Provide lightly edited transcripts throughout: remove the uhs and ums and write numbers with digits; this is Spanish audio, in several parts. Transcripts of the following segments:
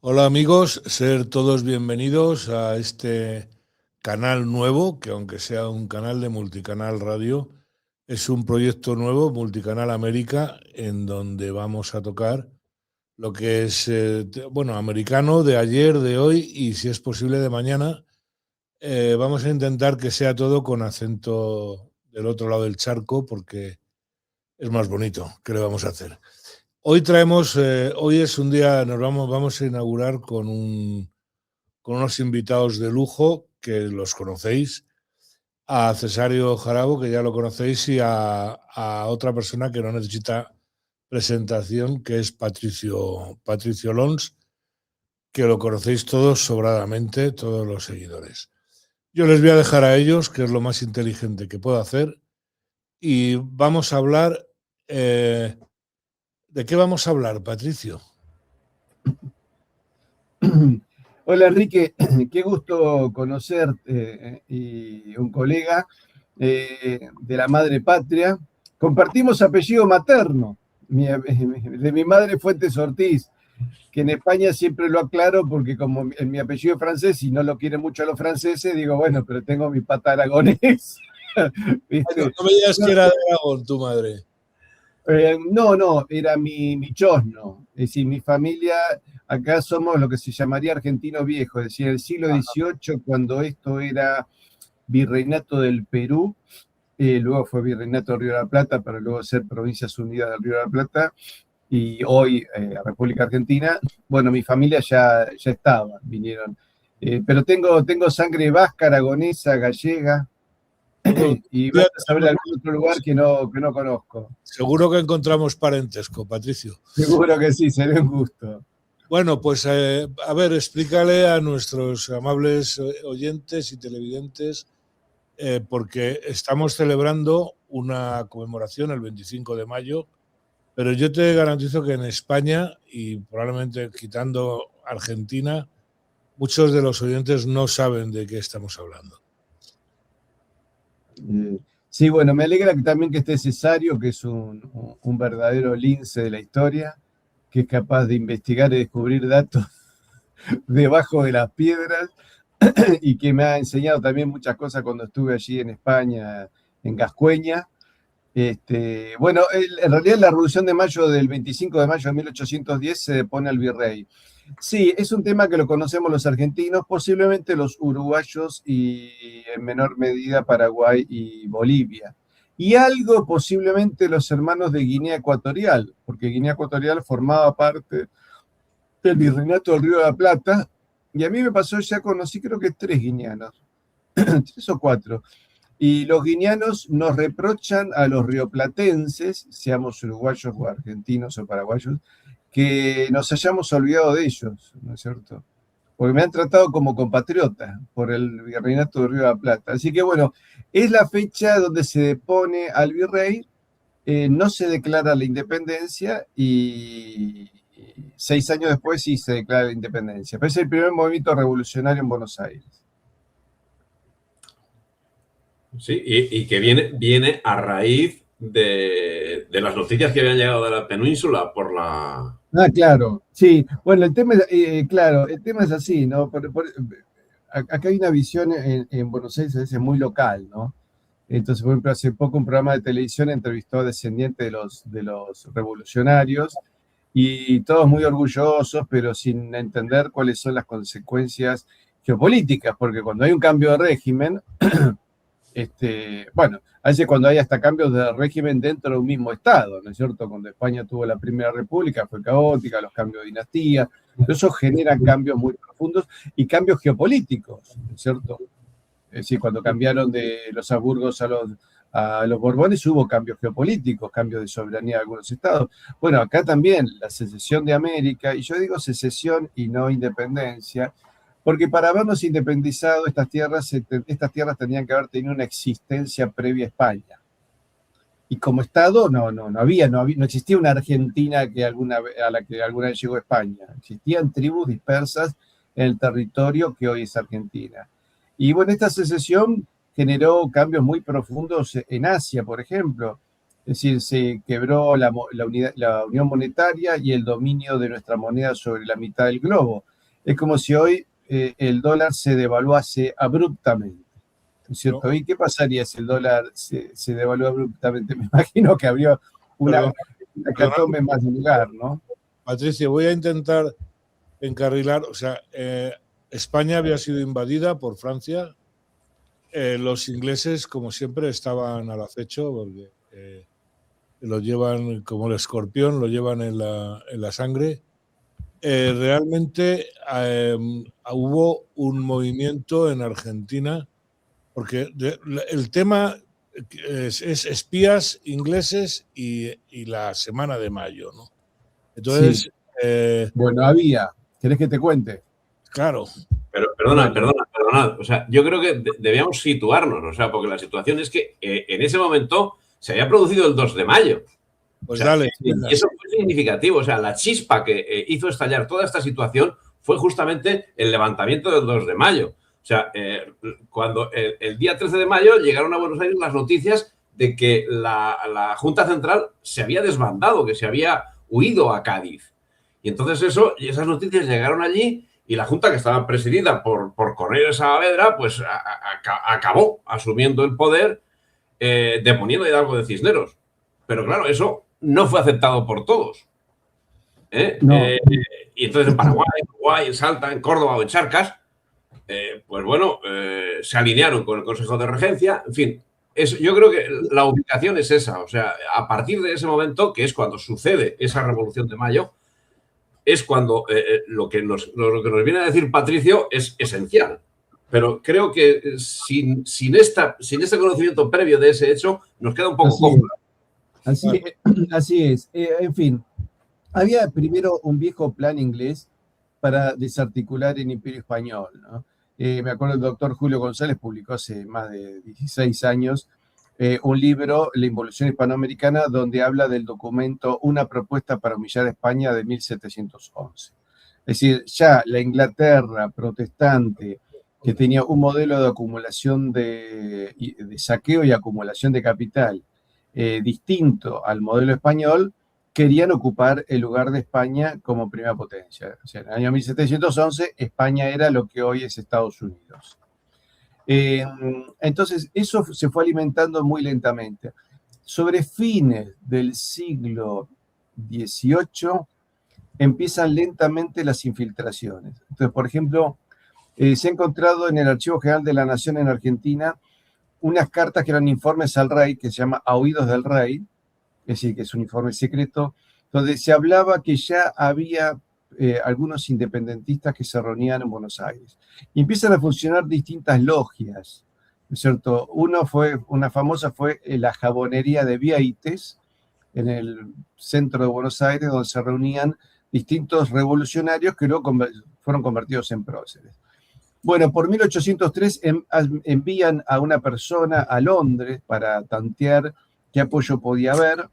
Hola amigos, ser todos bienvenidos a este canal nuevo, que aunque sea un canal de Multicanal Radio, es un proyecto nuevo, Multicanal América, en donde vamos a tocar lo que es, americano de ayer, de hoy y si es posible de mañana. Vamos a intentar que sea todo con acento del otro lado del charco, porque es más bonito. ¿Qué le vamos a hacer? Hoy es un día, vamos a inaugurar con unos invitados de lujo que los conocéis, a Cesario Jarabo, que ya lo conocéis, y a otra persona que no necesita presentación, que es Patricio Lons, que lo conocéis todos sobradamente, todos los seguidores. Yo les voy a dejar a ellos, que es lo más inteligente que puedo hacer, y vamos a hablar. ¿De qué vamos a hablar, Patricio? Hola Enrique, qué gusto conocerte y un colega de la madre patria. Compartimos apellido materno, de mi madre Fuentes Ortiz, que en España siempre lo aclaro porque como mi apellido es francés y no lo quieren mucho a los franceses, digo, bueno, pero tengo mi pata aragonés. No, ¿Viste? no me digas que era de Aragón, tu madre. No, era mi chosno. Es decir, mi familia, acá somos lo que se llamaría argentino viejo, es decir, el siglo XVIII, cuando esto era virreinato del Perú, luego fue virreinato del Río de la Plata, para luego ser Provincias Unidas del Río de la Plata, y hoy República Argentina. Bueno, mi familia ya estaba, vinieron. Pero tengo sangre vasca, aragonesa, gallega, Bueno, y vas a saber de algún otro lugar que no conozco. seguro que encontramos parentesco, Patricio. Seguro que sí, será un gusto. Bueno, pues a ver, explícale a nuestros amables oyentes y televidentes, porque estamos celebrando una conmemoración el 25 de mayo, pero yo te garantizo que en España, y probablemente quitando Argentina, muchos de los oyentes no saben de qué estamos hablando. Sí, bueno, me alegra también que esté Cesario, que es un verdadero lince de la historia, que es capaz de investigar y descubrir datos debajo de las piedras y que me ha enseñado también muchas cosas cuando estuve allí en España, en Gascueña. Bueno, en realidad la Revolución de Mayo del 25 de mayo de 1810 se depone al virrey. Sí, es un tema que lo conocemos los argentinos, posiblemente los uruguayos y en menor medida Paraguay y Bolivia. Y algo posiblemente los hermanos de Guinea Ecuatorial, porque Guinea Ecuatorial formaba parte del virreinato del Río de la Plata, y a mí me pasó, ya conocí creo que 3 guineanos, 3 o 4. Y los guineanos nos reprochan a los rioplatenses, seamos uruguayos o argentinos o paraguayos, que nos hayamos olvidado de ellos, ¿no es cierto? Porque me han tratado como compatriota por el virreinato del Río de la Plata. Así que bueno, es la fecha donde se depone al virrey, no se declara la independencia y 6 años después sí se declara la independencia. Pero es el primer movimiento revolucionario en Buenos Aires. Sí, y que viene a raíz de las noticias que habían llegado de la península por la... Ah, claro, sí. Bueno, el tema es, claro, el tema es así, ¿no? Acá hay una visión en Buenos Aires a veces muy local, ¿no? Entonces, por ejemplo, hace poco un programa de televisión entrevistó a descendientes de los revolucionarios y todos muy orgullosos, pero sin entender cuáles son las consecuencias geopolíticas, porque cuando hay un cambio de régimen, bueno, a veces cuando hay hasta cambios de régimen dentro de un mismo Estado, ¿no es cierto? Cuando España tuvo la Primera República fue caótica, los cambios de dinastía, eso genera cambios muy profundos y cambios geopolíticos, ¿no es cierto? Es decir, cuando cambiaron de los Habsburgos a los Borbones hubo cambios geopolíticos, cambios de soberanía de algunos estados. Bueno, acá también la secesión de América, y yo digo secesión y no independencia, porque para habernos independizado estas tierras tenían que haber tenido una existencia previa a España. Y como Estado no existía una Argentina a la que alguna vez llegó España. Existían tribus dispersas en el territorio que hoy es Argentina. Y bueno, esta secesión generó cambios muy profundos en Asia, por ejemplo. Es decir, se quebró la unión monetaria y el dominio de nuestra moneda sobre la mitad del globo. Es como si hoy el dólar se devaluase abruptamente, ¿no es cierto? No, ¿Y qué pasaría si el dólar se devalúa abruptamente? Me imagino que habría una perdón, hecatombe más de lugar, ¿no? Patricia, voy a intentar encarrilar. O sea, España había sido invadida por Francia. Los ingleses, como siempre, estaban al acecho porque lo llevan como el escorpión, lo llevan en la sangre. Realmente hubo un movimiento en Argentina, porque el tema es espías ingleses y la Semana de Mayo, ¿no? Sí. Entonces, Bueno, había. ¿Querés que te cuente? claro, Pero Bueno, perdona. O sea, yo creo que debíamos situarnos, o sea, porque la situación es que en ese momento se había producido el 2 de mayo. O pues sea, dale, y venga. eso fue significativo. O sea, la chispa que hizo estallar toda esta situación fue justamente el levantamiento del 2 de mayo. O sea, cuando el día 13 de mayo llegaron a Buenos Aires las noticias de que la Junta Central se había desbandado, que se había huido a Cádiz. Y entonces esas noticias llegaron allí y la Junta, que estaba presidida por Cornelio Saavedra, pues acabó asumiendo el poder deponiendo a Hidalgo de Cisneros. Pero claro, eso no fue aceptado por todos. no. Y entonces en Paraguay, en Uruguay, en Salta, en Córdoba o en Charcas, pues bueno, se alinearon con el Consejo de Regencia. En fin, yo creo que la ubicación es esa. O sea, a partir de ese momento, que es cuando sucede esa Revolución de Mayo, es cuando lo que nos viene a decir Patricio es esencial. Pero creo que sin este conocimiento previo de ese hecho, nos queda un poco cojo. Así es. En fin, había primero un viejo plan inglés para desarticular el Imperio Español, ¿no? Me acuerdo el doctor Julio González publicó hace más de 16 años un libro, La Involución Hispanoamericana, donde habla del documento Una propuesta para humillar a España de 1711. Es decir, ya la Inglaterra protestante, que tenía un modelo de acumulación de saqueo y acumulación de capital distinto al modelo español, querían ocupar el lugar de España como primera potencia. O sea, en el año 1711 España era lo que hoy es Estados Unidos. Entonces, eso se fue alimentando muy lentamente. Sobre fines del siglo XVIII empiezan lentamente las infiltraciones. Entonces, por ejemplo, se ha encontrado en el Archivo General de la Nación en Argentina unas cartas que eran informes al rey, que se llama A Oídos del Rey, es decir, que es un informe secreto, donde se hablaba que ya había algunos independentistas que se reunían en Buenos Aires. Y empiezan a funcionar distintas logias, ¿no es cierto? Una famosa fue la jabonería de Vieites, en el centro de Buenos Aires, donde se reunían distintos revolucionarios que luego fueron convertidos en próceres. Bueno, por 1803 envían a una persona a Londres para tantear qué apoyo podía haber.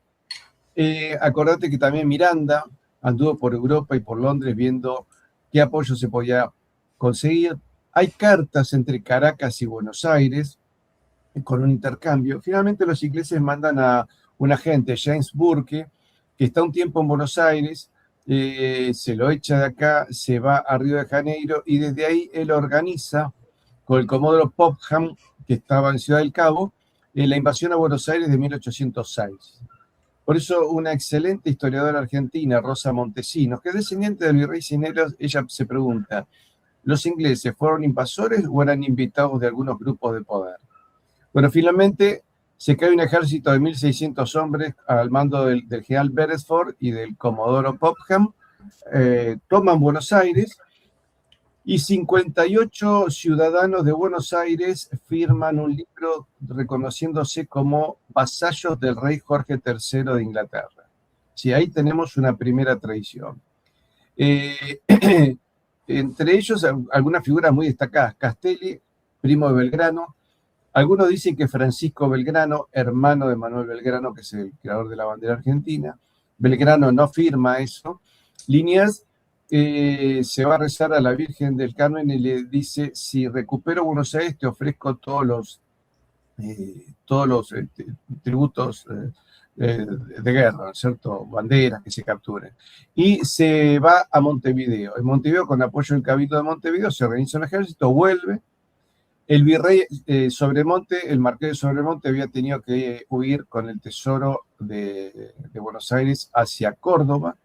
Acordate que también Miranda anduvo por Europa y por Londres viendo qué apoyo se podía conseguir. Hay cartas entre Caracas y Buenos Aires con un intercambio. Finalmente los ingleses mandan a un agente, James Burke, que está un tiempo en Buenos Aires, se lo echa de acá, se va a Río de Janeiro y desde ahí él organiza con el comodoro Popham, que estaba en Ciudad del Cabo, la invasión a Buenos Aires de 1806. Por eso una excelente historiadora argentina, Rosa Montesinos, que es descendiente del virrey Cisneros, ella se pregunta, ¿los ingleses fueron invasores o eran invitados de algunos grupos de poder? Bueno, finalmente se cae un ejército de 1.600 hombres al mando del general Beresford y del comodoro Popham, toman Buenos Aires y 58 ciudadanos de Buenos Aires firman un libro reconociéndose como vasallos del rey Jorge III de Inglaterra. Sí, ahí tenemos una primera traición. Entre ellos, algunas figuras muy destacadas. Castelli, primo de Belgrano. Algunos dicen que Francisco Belgrano, hermano de Manuel Belgrano, que es el creador de la bandera argentina. Belgrano no firma eso. Liniers se va a rezar a la Virgen del Carmen y le dice, si recupero Buenos Aires te ofrezco todos los tributos de guerra, ¿no es cierto? Banderas que se capturen. Y se va a Montevideo. En Montevideo, con apoyo del Cabildo de Montevideo, se organiza un ejército, vuelve. El virrey Sobremonte, el marqués de Sobremonte, había tenido que huir con el tesoro de Buenos Aires hacia Córdoba.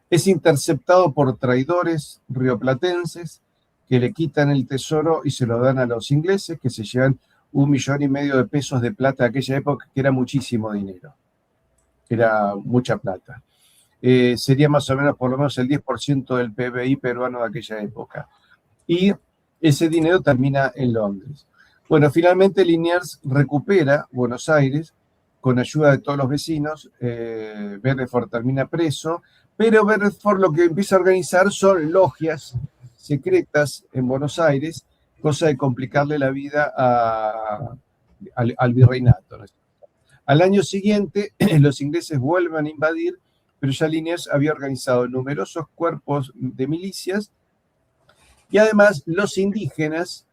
Es interceptado por traidores rioplatenses que le quitan el tesoro y se lo dan a los ingleses, que se llevan 1,5 millones de pesos de plata de aquella época, que era muchísimo dinero. Era mucha plata. Sería más o menos, por lo menos, el 10% del PBI peruano de aquella época. Y ese dinero termina en Londres. Bueno, finalmente Liniers recupera Buenos Aires con ayuda de todos los vecinos. Beresford termina preso, pero Beresford lo que empieza a organizar son logias secretas en Buenos Aires, cosa de complicarle la vida al virreinato, ¿no? Al año siguiente, los ingleses vuelven a invadir, pero ya Liniers había organizado numerosos cuerpos de milicias y además los indígenas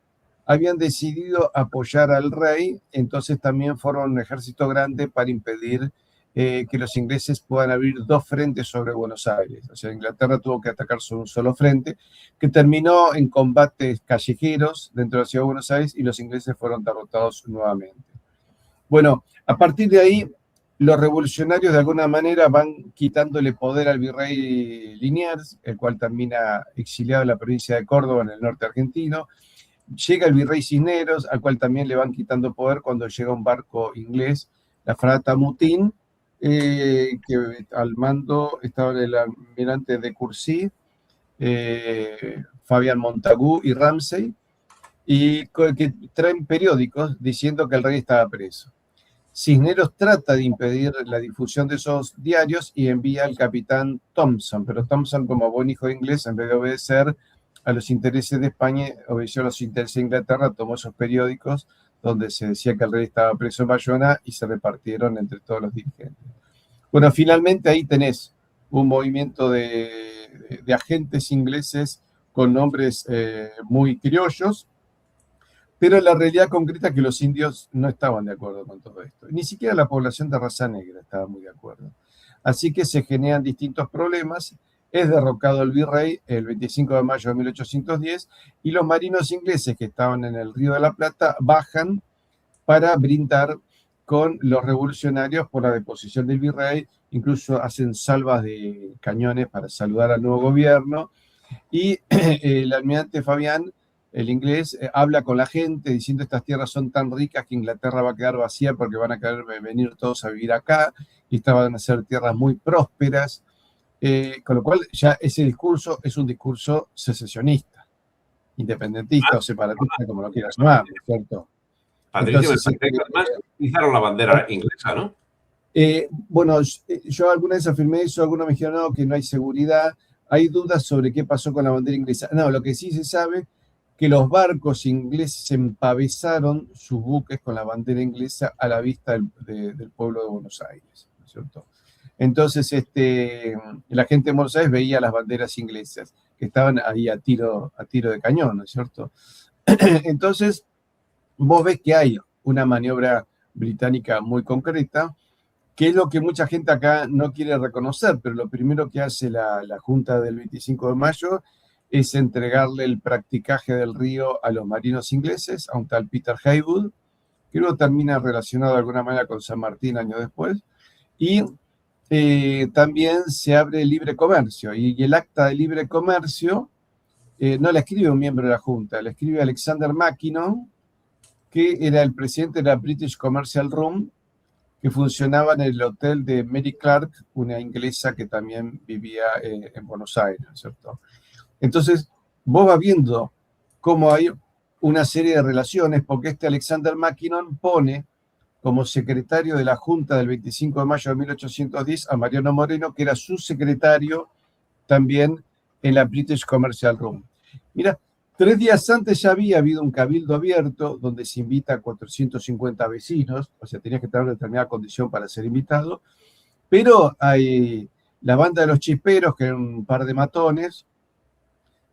habían decidido apoyar al rey, entonces también forman un ejército grande para impedir que los ingleses puedan abrir 2 frentes sobre Buenos Aires. O sea, Inglaterra tuvo que atacar sobre un solo frente, que terminó en combates callejeros dentro de la ciudad de Buenos Aires y los ingleses fueron derrotados nuevamente. Bueno, a partir de ahí, los revolucionarios de alguna manera van quitándole poder al virrey Liniers, el cual termina exiliado en la provincia de Córdoba, en el norte argentino. Llega el virrey Cisneros, al cual también le van quitando poder cuando llega un barco inglés, la fragata Mutín, que al mando estaba el almirante de Courcy, Fabián Montagu y Ramsay, y que traen periódicos diciendo que el rey estaba preso. Cisneros trata de impedir la difusión de esos diarios y envía al capitán Thompson, pero Thompson, como buen hijo de inglés, en vez de obedecer a los intereses de España, obedeció a los intereses de Inglaterra, tomó esos periódicos donde se decía que el rey estaba preso en Bayona y se repartieron entre todos los dirigentes. Bueno, finalmente ahí tenés un movimiento de agentes ingleses con nombres muy criollos, pero la realidad concreta es que los indios no estaban de acuerdo con todo esto. Ni siquiera la población de raza negra estaba muy de acuerdo. Así que se generan distintos problemas. Es derrocado el virrey el 25 de mayo de 1810 y los marinos ingleses que estaban en el Río de la Plata bajan para brindar con los revolucionarios por la deposición del virrey. Incluso hacen salvas de cañones para saludar al nuevo gobierno. Y el almirante Fabián, el inglés, habla con la gente diciendo estas tierras son tan ricas que Inglaterra va a quedar vacía porque van a querer venir todos a vivir acá y estas van a ser tierras muy prósperas, con lo cual ya ese discurso es un discurso secesionista, independentista o separatista, como lo quieras llamar, ¿cierto? Patricio, entonces, además utilizaron la bandera inglesa, ¿no? Bueno, yo alguna vez afirmé eso, algunos me dijeron no, que no hay seguridad, hay dudas sobre qué pasó con la bandera inglesa. No, lo que sí se sabe que los barcos ingleses empavesaron sus buques con la bandera inglesa a la vista del pueblo de Buenos Aires, ¿no es cierto? Entonces, la gente de Buenos Aires veía las banderas inglesas, que estaban ahí a tiro de cañón, ¿no es cierto? Entonces, vos ves que hay una maniobra británica muy concreta, que es lo que mucha gente acá no quiere reconocer, pero lo primero que hace la Junta del 25 de mayo es entregarle el practicaje del río a los marinos ingleses, a un tal Peter Heywood, que luego termina relacionado de alguna manera con San Martín años después, y también se abre el libre comercio, y el acta de libre comercio no la escribe un miembro de la Junta, la escribe Alexander Mackinnon, que era el presidente de la British Commercial Room, que funcionaba en el hotel de Mary Clark, una inglesa que también vivía en Buenos Aires, ¿cierto? Entonces, vos vas viendo cómo hay una serie de relaciones, porque Alexander Mackinnon pone como secretario de la Junta del 25 de mayo de 1810 a Mariano Moreno, que era su secretario también en la British Commercial Room. Mira, 3 días antes ya había habido un cabildo abierto donde se invita a 450 vecinos, o sea, tenías que tener una determinada condición para ser invitado, pero hay la banda de los chisperos, que eran un par de matones,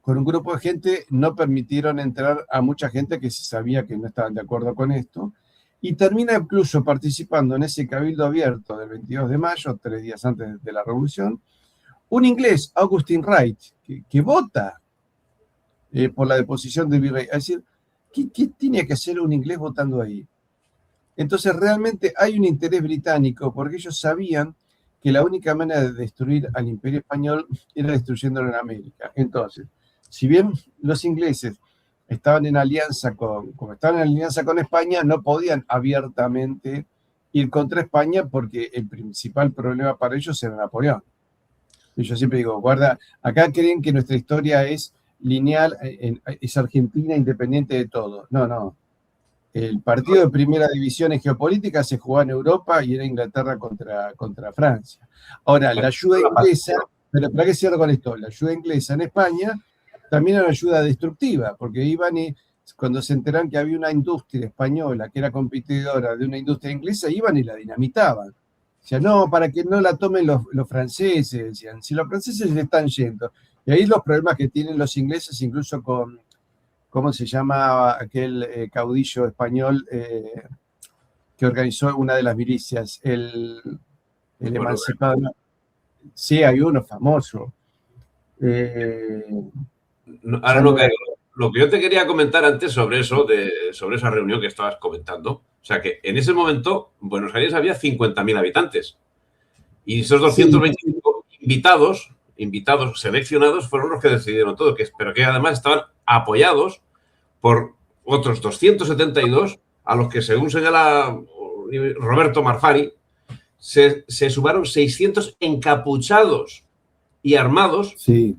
con un grupo de gente no permitieron entrar a mucha gente que se sabía que no estaban de acuerdo con esto. y termina incluso participando en ese cabildo abierto del 22 de mayo, 3 días antes de la revolución, un inglés, Augustine Wright, que vota por la deposición del virrey. Es decir, ¿qué tenía que hacer un inglés votando ahí? Entonces realmente hay un interés británico porque ellos sabían que la única manera de destruir al Imperio Español era destruyéndolo en América. Entonces, si bien los ingleses estaban en alianza como estaban en alianza con España, no podían abiertamente ir contra España porque el principal problema para ellos era Napoleón. Y yo siempre digo, guarda, acá creen que nuestra historia es lineal, es Argentina independiente de todo. No, no. El partido de primera división en geopolítica se jugaba en Europa y era Inglaterra contra Francia. Ahora, la ayuda inglesa, pero ¿para qué cierro con esto? La ayuda inglesa en España también era una ayuda destructiva, porque iban y cuando se enteraron que había una industria española que era competidora de una industria inglesa, iban y la dinamitaban. O sea, no, para que no la tomen los franceses, decían. Si los franceses se están yendo. Y ahí los problemas que tienen los ingleses, incluso con, ¿cómo se llama aquel caudillo español que organizó una de las milicias? El emancipado. No. Sí, hay uno famoso. Ahora no caigo. Lo que yo te quería comentar antes sobre eso, sobre esa reunión que estabas comentando, o sea que en ese momento en Buenos Aires había 50.000 habitantes y esos 225 invitados seleccionados fueron los que decidieron todo, pero que además estaban apoyados por otros 272 a los que, según señala Roberto Marfari, se sumaron 600 encapuchados y armados. Sí.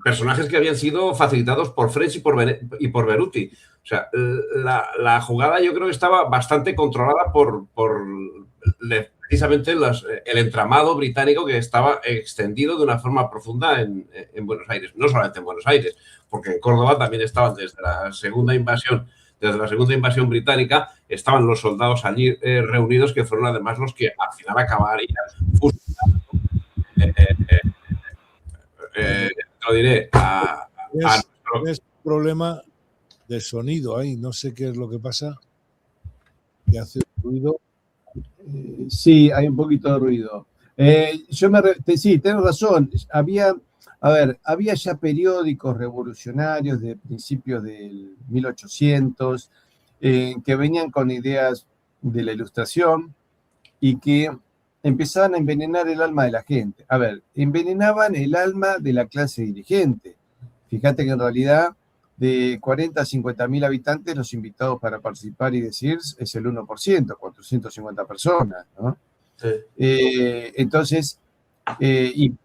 Personajes que habían sido facilitados por French y por Beruti. O sea, la jugada yo creo que estaba bastante controlada por precisamente el entramado británico que estaba extendido de una forma profunda en Buenos Aires. No solamente en Buenos Aires, porque en Córdoba también estaban desde la segunda invasión británica, estaban los soldados allí reunidos, que fueron además los que al final acabarían fusilando lo diré, es un problema de sonido ahí, no sé qué es lo que pasa, que hace ruido. Sí, hay un poquito de ruido. Sí, tenés razón. Había ya periódicos revolucionarios de principios del 1800 que venían con ideas de la Ilustración y que empezaban a envenenar el alma de la gente. A ver, envenenaban el alma de la clase dirigente. Fíjate que en realidad de 40 a 50.000 habitantes, los invitados para participar y decir es el 1%, 450 personas, ¿no? Sí. Entonces,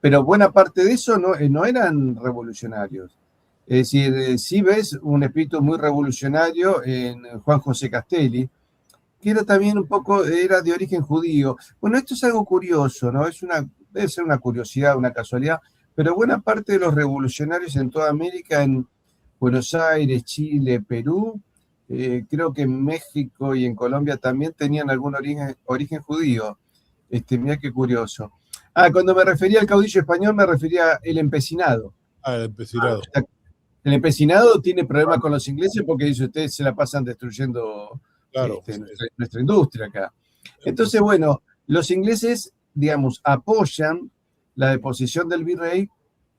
pero buena parte de eso no eran revolucionarios. Es decir, sí ves un espíritu muy revolucionario en Juan José Castelli, que era también era de origen judío. Bueno, esto es algo curioso, ¿no? Debe ser una curiosidad, una casualidad, pero buena parte de los revolucionarios en toda América, en Buenos Aires, Chile, Perú, creo que en México y en Colombia también tenían algún origen judío. Mirá qué curioso. Cuando me refería al caudillo español, me refería al empecinado. El empecinado. El empecinado tiene problemas con los ingleses porque dice, ustedes se la pasan destruyendo nuestra industria acá. Entonces, bueno, los ingleses, digamos, apoyan la deposición del virrey,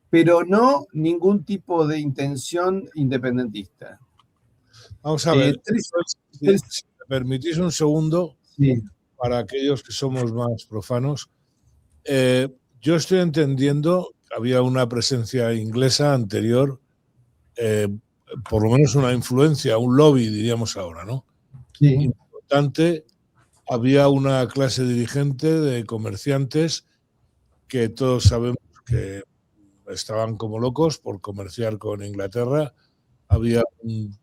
pero no ningún tipo de intención independentista. Vamos a ver, si me permitís un segundo, sí, para aquellos que somos más profanos. Yo estoy entendiendo que había una presencia inglesa anterior, por lo menos una influencia, un lobby, diríamos ahora, ¿no? Sí. Importante. Había una clase dirigente de comerciantes que todos sabemos que estaban como locos por comerciar con Inglaterra. Había un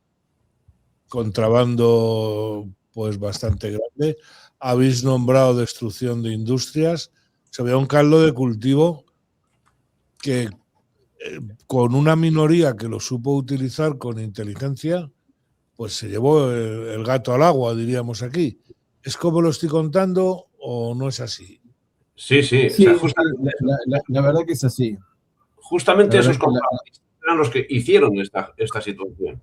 contrabando pues bastante grande. Habéis nombrado destrucción de industrias. O sea, había un caldo de cultivo que con una minoría que lo supo utilizar con inteligencia, pues se llevó el gato al agua, diríamos aquí. ¿Es como lo estoy contando o no es así? Sí, sí. Sí, o sea, la verdad que es así. Justamente esos compañeros eran los que hicieron esta situación.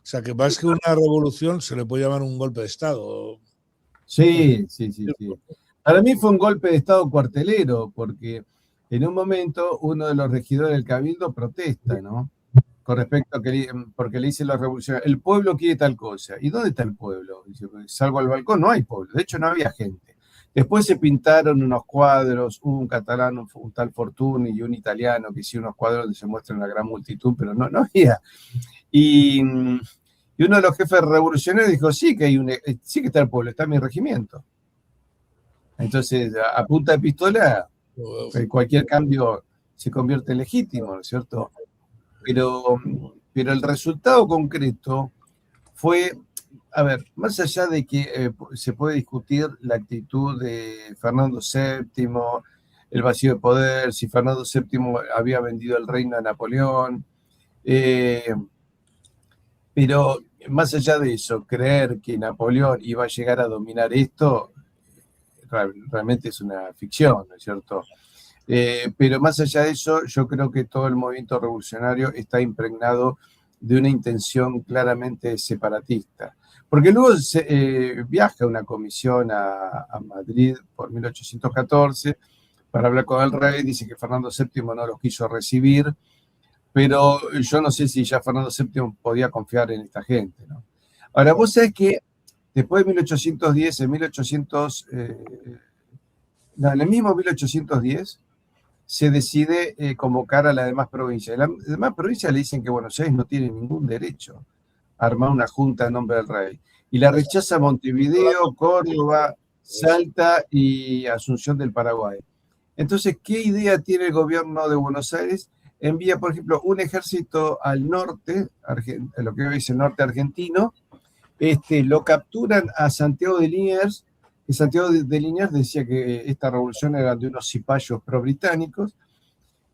O sea, que más que una revolución se le puede llamar un golpe de Estado. Sí. Para mí fue un golpe de Estado cuartelero, porque en un momento uno de los regidores del Cabildo protesta, ¿no? Con respecto a porque le dicen los revolucionarios, el pueblo quiere tal cosa. ¿Y dónde está el pueblo? Dice, salgo al balcón, no hay pueblo. De hecho, no había gente. Después se pintaron unos cuadros, un catalán, un tal Fortuny y un italiano que hicieron unos cuadros donde se muestra una gran multitud, pero no había. Y uno de los jefes revolucionarios dijo, sí que está el pueblo, está mi regimiento. Entonces, a punta de pistola, cualquier cambio se convierte en legítimo, ¿no es cierto? Pero el resultado concreto fue, a ver, más allá de que se puede discutir la actitud de Fernando VII, el vacío de poder, si Fernando VII había vendido el reino a Napoleón, pero más allá de eso, creer que Napoleón iba a llegar a dominar esto, realmente es una ficción, ¿no es cierto? Pero más allá de eso, yo creo que todo el movimiento revolucionario está impregnado de una intención claramente separatista. Porque luego viaja una comisión a Madrid por 1814 para hablar con el rey, dice que Fernando VII no los quiso recibir, pero yo no sé si ya Fernando VII podía confiar en esta gente, ¿no? Ahora, vos sabés que después de 1810, en el mismo 1810, se decide convocar a las demás provincias. Las demás provincias le dicen que Buenos Aires no tiene ningún derecho a armar una junta en nombre del rey. Y la rechaza Montevideo, Córdoba, Salta y Asunción del Paraguay. Entonces, ¿qué idea tiene el gobierno de Buenos Aires? Envía, por ejemplo, un ejército al norte, lo que hoy es el norte argentino, lo capturan a Santiago de Liniers, que Santiago de Liniers decía que esta revolución era de unos cipayos pro-británicos,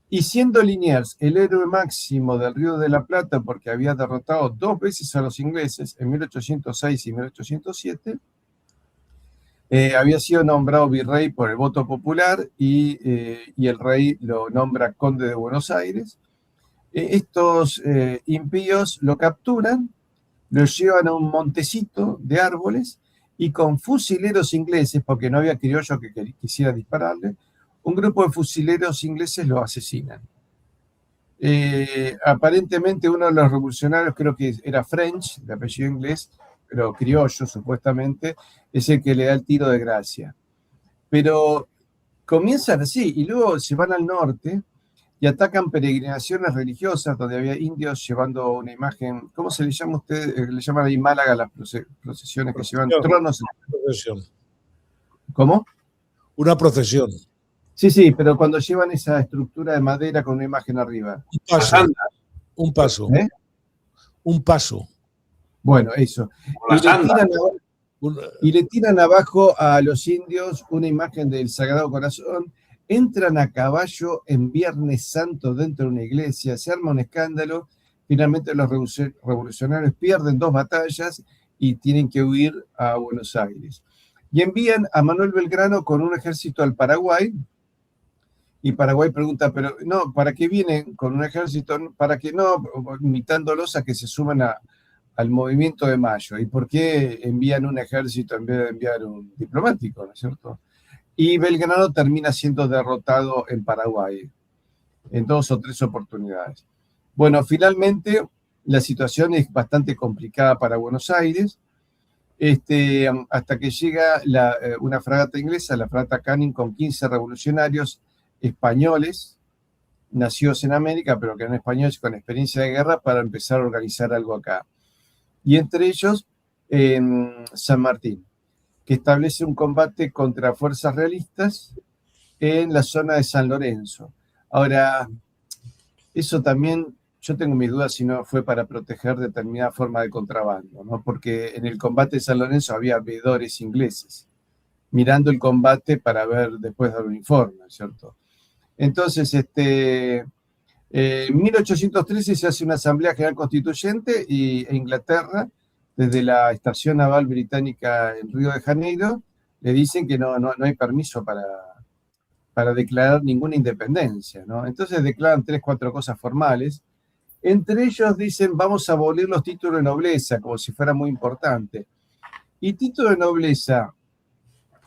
y siendo Liniers el héroe máximo del Río de la Plata, porque había derrotado 2 veces a los ingleses, en 1806 y 1807, había sido nombrado virrey por el voto popular y el rey lo nombra conde de Buenos Aires. Estos impíos lo capturan, lo llevan a un montecito de árboles y con fusileros ingleses, porque no había criollo que quisiera dispararle, un grupo de fusileros ingleses lo asesinan. Aparentemente uno de los revolucionarios, creo que era French, de apellido inglés, pero criollo supuestamente, es el que le da el tiro de gracia. Pero comienzan así y luego se van al norte y atacan peregrinaciones religiosas donde había indios llevando una imagen. ¿Cómo se le llama a usted? Le llaman ahí Málaga las procesiones que llevan tronos. Procesión. ¿Cómo? Una procesión. Sí, pero cuando llevan esa estructura de madera con una imagen arriba. Un paso. Un paso. Bueno, eso. Y le tiran abajo a los indios una imagen del Sagrado Corazón. Entran a caballo en Viernes Santo dentro de una iglesia, se arma un escándalo, finalmente los revolucionarios pierden 2 batallas y tienen que huir a Buenos Aires. Y envían a Manuel Belgrano con un ejército al Paraguay, y Paraguay pregunta, pero no, ¿para qué vienen con un ejército? ¿Para qué no? Invitándolos a que se suman al movimiento de Mayo. ¿Y por qué envían un ejército en vez de enviar un diplomático, ¿no es cierto? Y Belgrano termina siendo derrotado en Paraguay en 2 o 3 oportunidades. Bueno, finalmente la situación es bastante complicada para Buenos Aires, hasta que llega una fragata inglesa, la fragata Canning, con 15 revolucionarios españoles, nacidos en América, pero que eran españoles con experiencia de guerra, para empezar a organizar algo acá. Y entre ellos, San Martín, que establece un combate contra fuerzas realistas en la zona de San Lorenzo. Ahora, eso también, yo tengo mis dudas si no fue para proteger determinada forma de contrabando, ¿no? Porque en el combate de San Lorenzo había veedores ingleses, mirando el combate para ver, después dar un informe, ¿cierto? Entonces, en 1813 se hace una asamblea general constituyente e Inglaterra, desde la estación naval británica en Río de Janeiro, le dicen que no hay permiso para declarar ninguna independencia, ¿no? Entonces declaran 3 o 4 cosas formales, Entre ellos dicen, vamos a abolir los títulos de nobleza, como si fuera muy importante. Y títulos de nobleza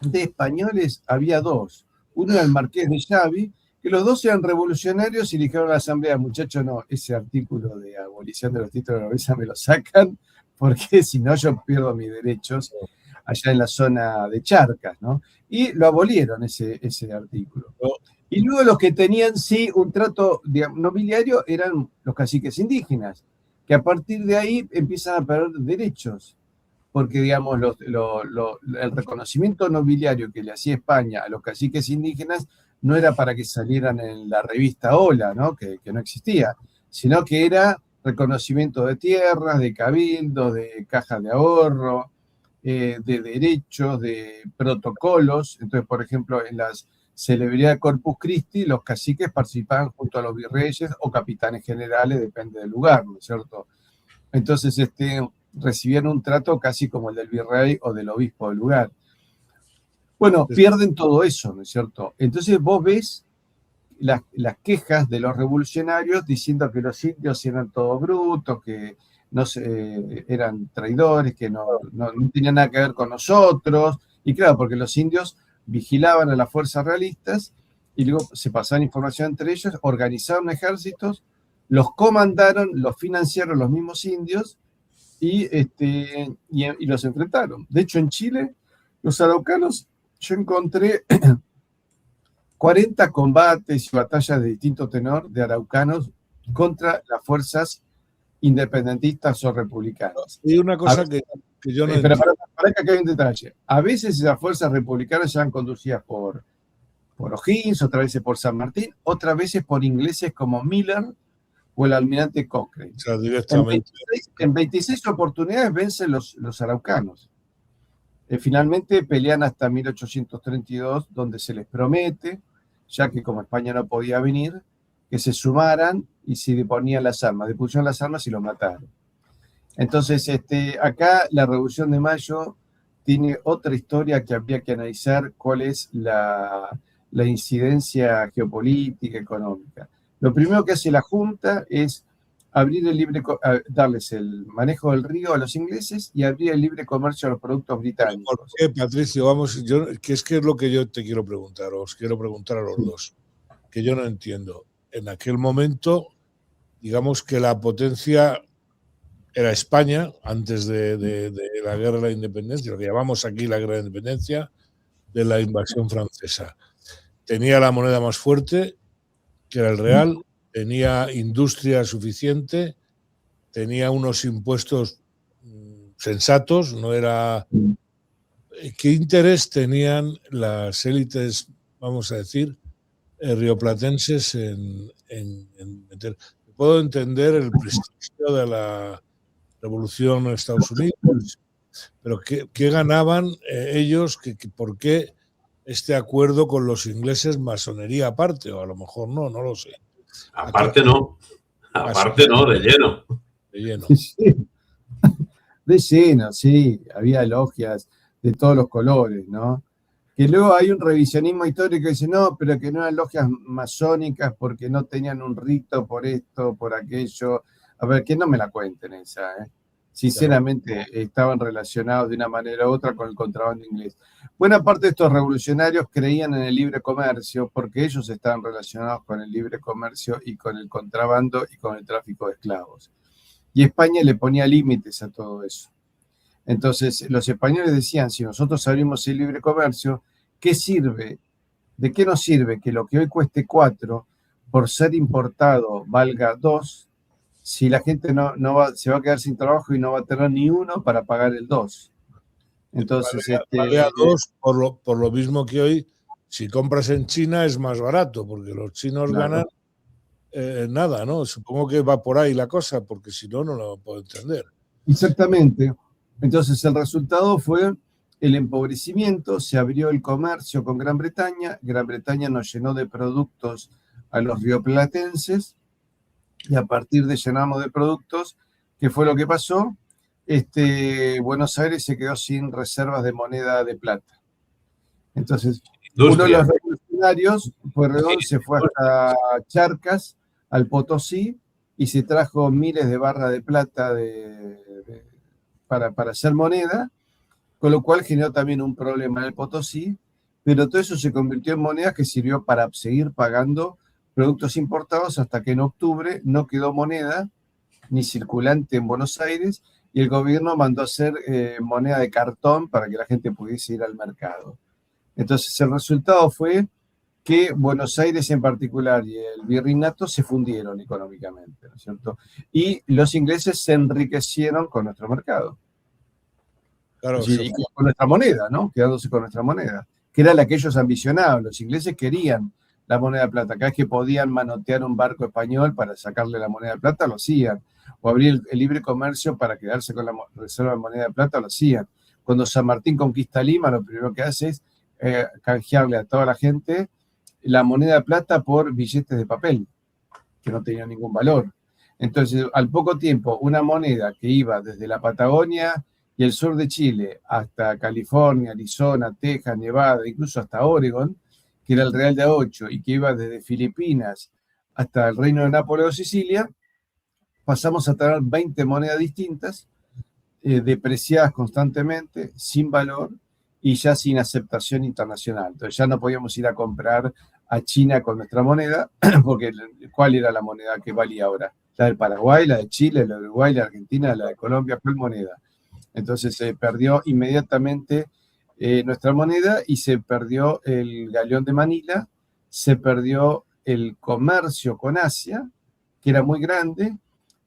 de españoles había dos. Uno era el marqués de Xavi, que los dos eran revolucionarios y le dijeron a la asamblea, muchachos, no, ese artículo de abolición de los títulos de nobleza me lo sacan, porque si no yo pierdo mis derechos allá en la zona de Charcas, ¿no? Y lo abolieron ese artículo. Y luego los que tenían, sí, un trato digamos, nobiliario eran los caciques indígenas, que a partir de ahí empiezan a perder derechos, porque, digamos, el reconocimiento nobiliario que le hacía España a los caciques indígenas no era para que salieran en la revista Hola, ¿no? Que no existía, sino que era reconocimiento de tierras, de cabildos, de cajas de ahorro, de derechos, de protocolos. Entonces, por ejemplo, en las celebridades de Corpus Christi, los caciques participaban junto a los virreyes o capitanes generales, depende del lugar, ¿no es cierto? Entonces, recibían un trato casi como el del virrey o del obispo del lugar. Bueno, pierden todo eso, ¿no es cierto? Entonces vos ves las quejas de los revolucionarios diciendo que los indios eran todos brutos, que no eran traidores, que no tenían nada que ver con nosotros. Y claro, porque los indios vigilaban a las fuerzas realistas y luego se pasaban información entre ellos, organizaron ejércitos, los comandaron, los financiaron los mismos indios y los enfrentaron. De hecho, en Chile, los araucanos, yo encontré 40 combates y batallas de distinto tenor de araucanos contra las fuerzas independentistas o republicanas. Y una cosa que yo no entiendo. Pero para que acá hay un detalle. A veces esas fuerzas republicanas eran conducidas por O'Higgins, otras veces por San Martín, otras veces por ingleses como Miller o el almirante Cochrane. O sea, directamente. En 26 oportunidades vencen los araucanos. Finalmente pelean hasta 1832, donde se les promete, ya que como España no podía venir, que se sumaran y se deponían las armas. Depusieron las armas y los mataron. Entonces, acá la Revolución de Mayo tiene otra historia que habría que analizar, cuál es la incidencia geopolítica, económica. Lo primero que hace la Junta es abrir darles el manejo del río a los ingleses y abrir el libre comercio a los productos británicos. ¿Por qué, Patricio? Vamos, que es lo que yo te quiero preguntar, os quiero preguntar a los dos, que yo no entiendo. En aquel momento, digamos que la potencia era España, antes de la Guerra de la Independencia, lo que llamamos aquí la Guerra de la Independencia, de la invasión francesa. Tenía la moneda más fuerte, que era el real, tenía industria suficiente, tenía unos impuestos sensatos, no era... ¿Qué interés tenían las élites, vamos a decir, rioplatenses en meter? Puedo entender el prestigio de la Revolución en Estados Unidos, pero ¿qué ganaban ellos? ¿Por qué este acuerdo con los ingleses, masonería aparte? O a lo mejor no lo sé. Aparte no, de lleno. De lleno. Sí. De lleno, sí, había logias de todos los colores, ¿no? Que luego hay un revisionismo histórico que dice, no, pero que no eran logias masónicas porque no tenían un rito por esto, por aquello. A ver, que no me la cuenten esa, ¿eh? Sinceramente, estaban relacionados de una manera u otra con el contrabando inglés. Buena parte de estos revolucionarios creían en el libre comercio porque ellos estaban relacionados con el libre comercio y con el contrabando y con el tráfico de esclavos. Y España le ponía límites a todo eso. Entonces, los españoles decían, si nosotros abrimos el libre comercio, ¿qué sirve? ¿De qué nos sirve que lo que hoy cueste 4 por ser importado valga 2? Si la gente se va a quedar sin trabajo y no va a tener ni uno para pagar el 2. Entonces, vale a 2 por lo mismo que hoy, si compras en China es más barato, porque los chinos ganan nada, ¿no? Supongo que va por ahí la cosa, porque si no, no lo puedo entender. Exactamente. Entonces, el resultado fue el empobrecimiento, se abrió el comercio con Gran Bretaña nos llenó de productos a los rioplatenses, y a partir de llenarnos de productos, ¿qué fue lo que pasó? Buenos Aires se quedó sin reservas de moneda de plata. Entonces, uno de los revolucionarios, Pueyrredón, se fue hasta Charcas, al Potosí, y se trajo miles de barras de plata para hacer moneda, con lo cual generó también un problema en el Potosí, pero todo eso se convirtió en moneda que sirvió para seguir pagando productos importados hasta que en octubre no quedó moneda ni circulante en Buenos Aires y el gobierno mandó a hacer moneda de cartón para que la gente pudiese ir al mercado. Entonces el resultado fue que Buenos Aires en particular y el virreinato se fundieron económicamente, ¿no es cierto? Y los ingleses se enriquecieron con nuestro mercado. Claro, Es decir, y con nuestra moneda, ¿no? Quedándose con nuestra moneda, que era la que ellos ambicionaban. Los ingleses querían la moneda de plata. Cada vez que podían manotear un barco español para sacarle la moneda de plata, lo hacían. O abrir el libre comercio para quedarse con la reserva de moneda de plata, lo hacían. Cuando San Martín conquista Lima, lo primero que hace es canjearle a toda la gente la moneda de plata por billetes de papel, que no tenían ningún valor. Entonces, al poco tiempo, una moneda que iba desde la Patagonia y el sur de Chile hasta California, Arizona, Texas, Nevada, incluso hasta Oregon, que era el Real de A8, y que iba desde Filipinas hasta el Reino de Nápoles o Sicilia, pasamos a tener 20 monedas distintas, depreciadas constantemente, sin valor y ya sin aceptación internacional. Entonces ya no podíamos ir a comprar a China con nuestra moneda, porque ¿cuál era la moneda que valía ahora? La del Paraguay, la de Chile, la de Uruguay, la de Argentina, la de Colombia, ¿cuál moneda? Entonces se perdió inmediatamente nuestra moneda y se perdió el galeón de Manila, se perdió el comercio con Asia, que era muy grande,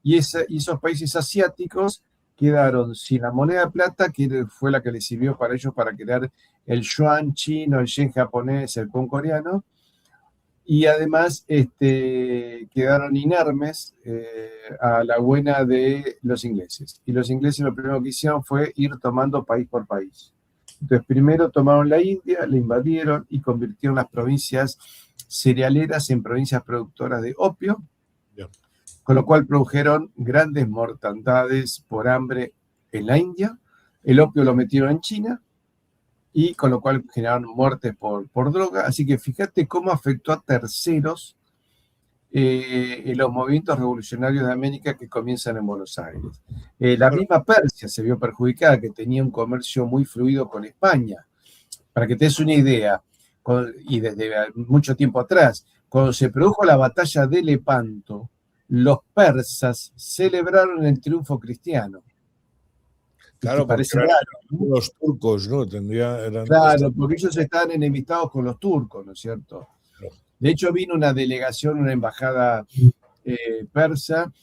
y esos países asiáticos quedaron sin la moneda de plata, que fue la que les sirvió para ellos para crear el yuan chino, el yen japonés, el won coreano, y además quedaron inermes a la buena de los ingleses. Y los ingleses lo primero que hicieron fue ir tomando país por país. Entonces primero tomaron la India, la invadieron y convirtieron las provincias cerealeras en provincias productoras de opio, con lo cual produjeron grandes mortandades por hambre en la India. El opio lo metieron en China y con lo cual generaron muertes por droga. Así que fíjate cómo afectó a terceros en los movimientos revolucionarios de América que comienzan en Buenos Aires. La misma Persia se vio perjudicada, que tenía un comercio muy fluido con España. Para que te des una idea, y desde mucho tiempo atrás, cuando se produjo la batalla de Lepanto, los persas celebraron el triunfo cristiano. Claro, parece raro, ¿no? Los turcos, ¿no? Claro, porque ellos estaban enemistados con los turcos, ¿no es cierto? De hecho, vino una delegación, una embajada persa,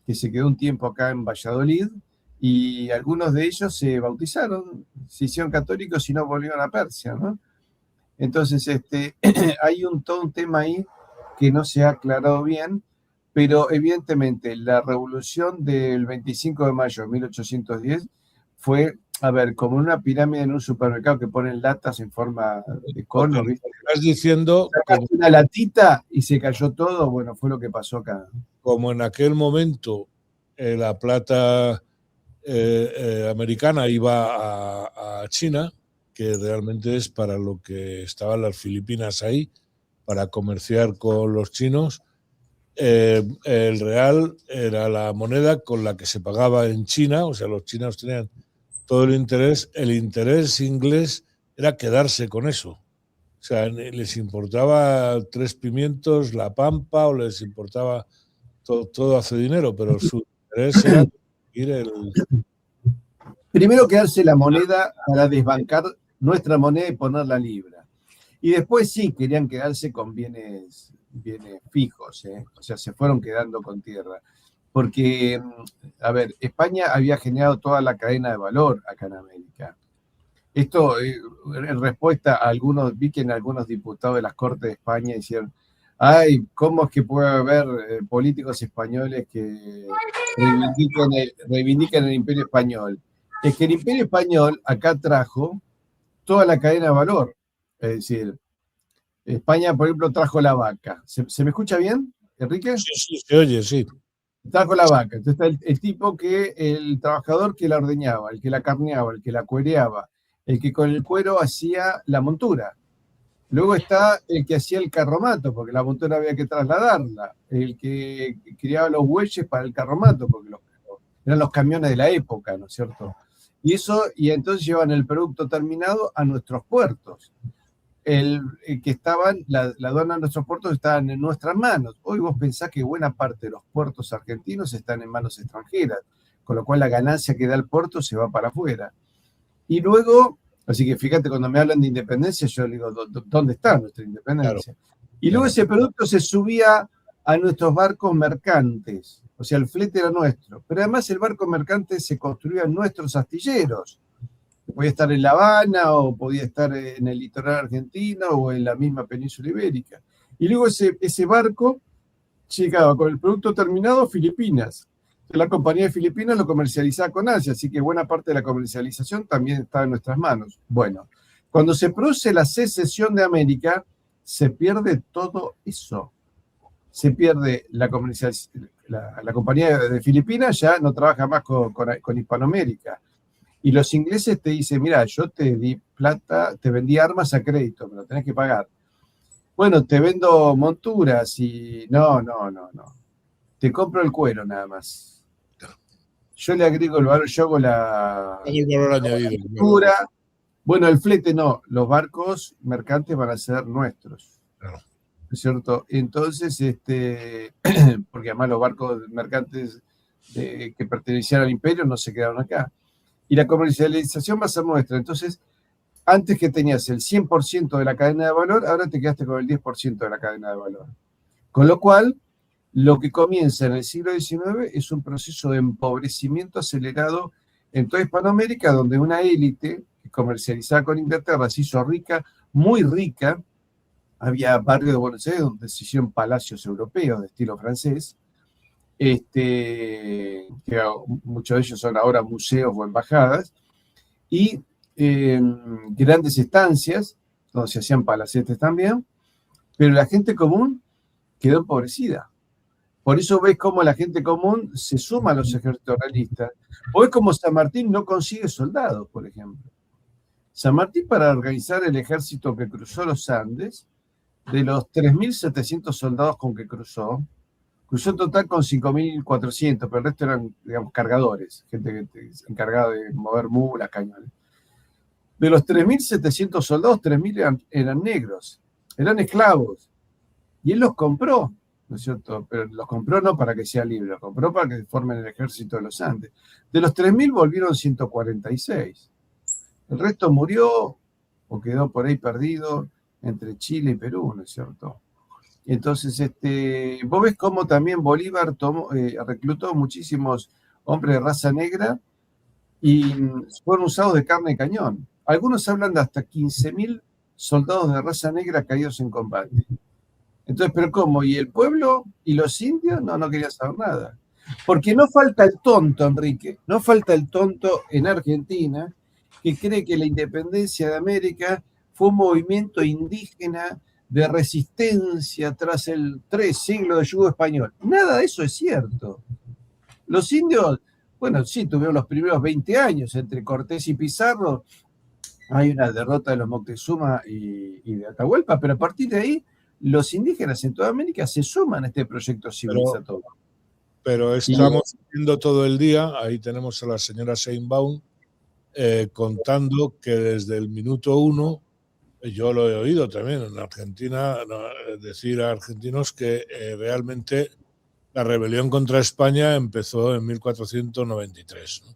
que se quedó un tiempo acá en Valladolid, y algunos de ellos se bautizaron, se hicieron católicos y no volvieron a Persia, ¿no? Entonces, hay todo un tema ahí que no se ha aclarado bien, pero evidentemente la revolución del 25 de mayo de 1810 fue, a ver, como una pirámide en un supermercado que ponen latas en forma de cono, ¿viste? Estás diciendo como una latita y se cayó todo, bueno, fue lo que pasó acá. Como en aquel momento la plata americana iba a China, que realmente es para lo que estaban las Filipinas ahí, para comerciar con los chinos. El real era la moneda con la que se pagaba en China, o sea, los chinos tenían todo el interés inglés era quedarse con eso. O sea, les importaba 3 pimientos, la pampa, o les importaba todo hace dinero, pero su interés era ir Primero quedarse la moneda para desbancar nuestra moneda y poner la libra. Y después sí, querían quedarse con bienes fijos, ¿eh? O sea, se fueron quedando con tierra. Porque, a ver, España había generado toda la cadena de valor acá en América. Esto, en respuesta a algunos, vi que en algunos diputados de las Cortes de España hicieron, ay, ¿cómo es que puede haber políticos españoles que reivindican el Imperio Español? Es que el Imperio Español acá trajo toda la cadena de valor. Es decir, España, por ejemplo, trajo la vaca. ¿Se me escucha bien, Enrique? Sí, se oye, sí. Trajo la vaca. Entonces está el tipo el trabajador que la ordeñaba, el que la carneaba, el que la cuereaba, el que con el cuero hacía la montura. Luego está el que hacía el carromato, porque la montura había que trasladarla. El que criaba los bueyes para el carromato, porque eran los camiones de la época, ¿no es cierto? Y entonces llevan el producto terminado a nuestros puertos. Que estaban, la aduana de nuestros puertos estaban en nuestras manos. Hoy vos pensás que buena parte de los puertos argentinos están en manos extranjeras, con lo cual la ganancia que da el puerto se va para afuera. Y luego, así que fíjate, cuando me hablan de independencia, yo digo, ¿dónde está nuestra independencia? Claro, y luego ese producto se subía a nuestros barcos mercantes, o sea, el flete era nuestro, pero además el barco mercante se construía en nuestros astilleros. Podía estar en La Habana o podía estar en el litoral argentino o en la misma península ibérica. Y luego ese barco llegaba con el producto terminado a Filipinas. La compañía de Filipinas lo comercializaba con Asia, así que buena parte de la comercialización también está en nuestras manos. Bueno, cuando se produce la secesión de América, se pierde todo eso. Se pierde la comercialización. La compañía de Filipinas ya no trabaja más con Hispanoamérica. Y los ingleses te dicen, mira, yo te di plata, te vendí armas a crédito, me lo tenés que pagar. Bueno, te vendo monturas y no. Te compro el cuero nada más. Yo le agrego el valor, yo hago el valor añadido. Montura. Bueno, el flete no, los barcos mercantes van a ser nuestros. Claro. ¿No es cierto? Entonces, porque además los barcos mercantes que pertenecían al imperio no se quedaron acá. Y la comercialización va a ser nuestra. Entonces, antes que tenías el 100% de la cadena de valor, ahora te quedaste con el 10% de la cadena de valor. Con lo cual, lo que comienza en el siglo XIX es un proceso de empobrecimiento acelerado en toda Hispanoamérica, donde una élite que comercializaba con Inglaterra se hizo rica, muy rica. Había barrios de Buenos Aires donde se hicieron palacios europeos de estilo francés, que muchos de ellos son ahora museos o embajadas, y grandes estancias, donde se hacían palacetes también, pero la gente común quedó empobrecida. Por eso ves cómo la gente común se suma a los ejércitos realistas. O ves como San Martín no consigue soldados, por ejemplo. San Martín, para organizar el ejército que cruzó los Andes, de los 3.700 soldados con que cruzó en total con 5.400, pero el resto eran, digamos, cargadores, gente encargada de mover mulas, cañones. De los 3.700 soldados, 3.000 eran negros, eran esclavos. Y él los compró, ¿no es cierto? Pero los compró no para que sea libre, los compró para que formen el ejército de los Andes. De los 3.000 volvieron 146. El resto murió o quedó por ahí perdido entre Chile y Perú, ¿no es cierto? Entonces, vos ves cómo también Bolívar reclutó muchísimos hombres de raza negra y fueron usados de carne y cañón. Algunos hablan de hasta 15.000 soldados de raza negra caídos en combate. Entonces, ¿pero cómo? ¿Y el pueblo y los indios? No querían saber nada. Porque no falta el tonto, Enrique, no falta el tonto en Argentina que cree que la independencia de América fue un movimiento indígena de resistencia tras el 3 siglos de yugo español. Nada de eso es cierto. Los indios, bueno, sí, tuvieron los primeros 20 años entre Cortés y Pizarro. Hay una derrota de los Moctezuma y de Atahualpa, pero a partir de ahí, los indígenas en toda América se suman a este proyecto civilizatorio. Pero estamos viendo todo el día, ahí tenemos a la señora Sheinbaum contando que desde el minuto 1, yo lo he oído también en Argentina, decir a argentinos que realmente la rebelión contra España empezó en 1493, ¿no?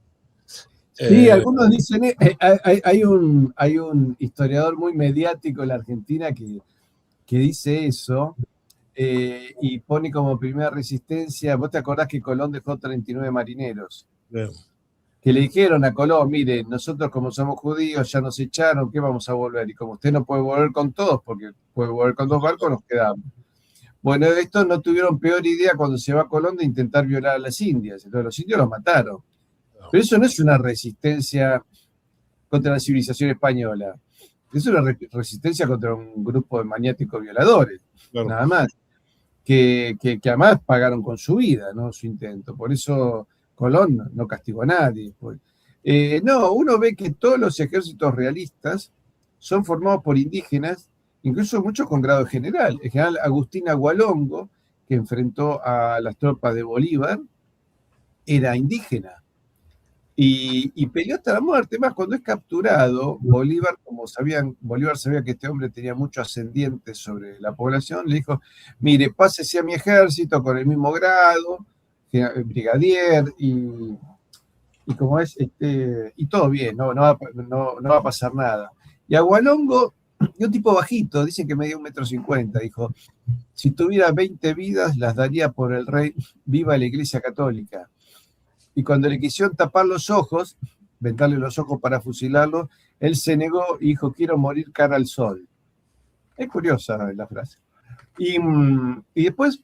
Sí, algunos dicen, hay un historiador muy mediático en la Argentina que dice eso y pone como primera resistencia, vos te acordás que Colón dejó 39 marineros. Bien. Que le dijeron a Colón, mire, nosotros como somos judíos ya nos echaron, ¿qué vamos a volver? Y como usted no puede volver con todos, porque puede volver con 2 barcos, nos quedamos. Bueno, estos no tuvieron peor idea cuando se va Colón de intentar violar a las indias, entonces los indios los mataron. Pero eso no es una resistencia contra la civilización española, es una resistencia contra un grupo de maniáticos violadores, claro. Nada más, que además pagaron con su vida, ¿no? Su intento, por eso Colón no castigó a nadie. No, uno ve que todos los ejércitos realistas son formados por indígenas incluso muchos con grado general. El general Agustín Agualongo, que enfrentó a las tropas de Bolívar, era indígena. Y peleó hasta la muerte. Más, cuando es capturado, Bolívar sabía que este hombre tenía mucho ascendiente sobre la población, le dijo, mire, pásese a mi ejército con el mismo grado, brigadier, y como es, y todo bien, no va a pasar nada. Y Agualongo, un tipo bajito, dicen que medía 1,50 m, dijo, si tuviera 20 vidas, las daría por el rey, viva la Iglesia Católica. Y cuando le quisieron tapar los ojos, vendarle los ojos para fusilarlo, él se negó y dijo, quiero morir cara al sol. Es curiosa la frase. Y después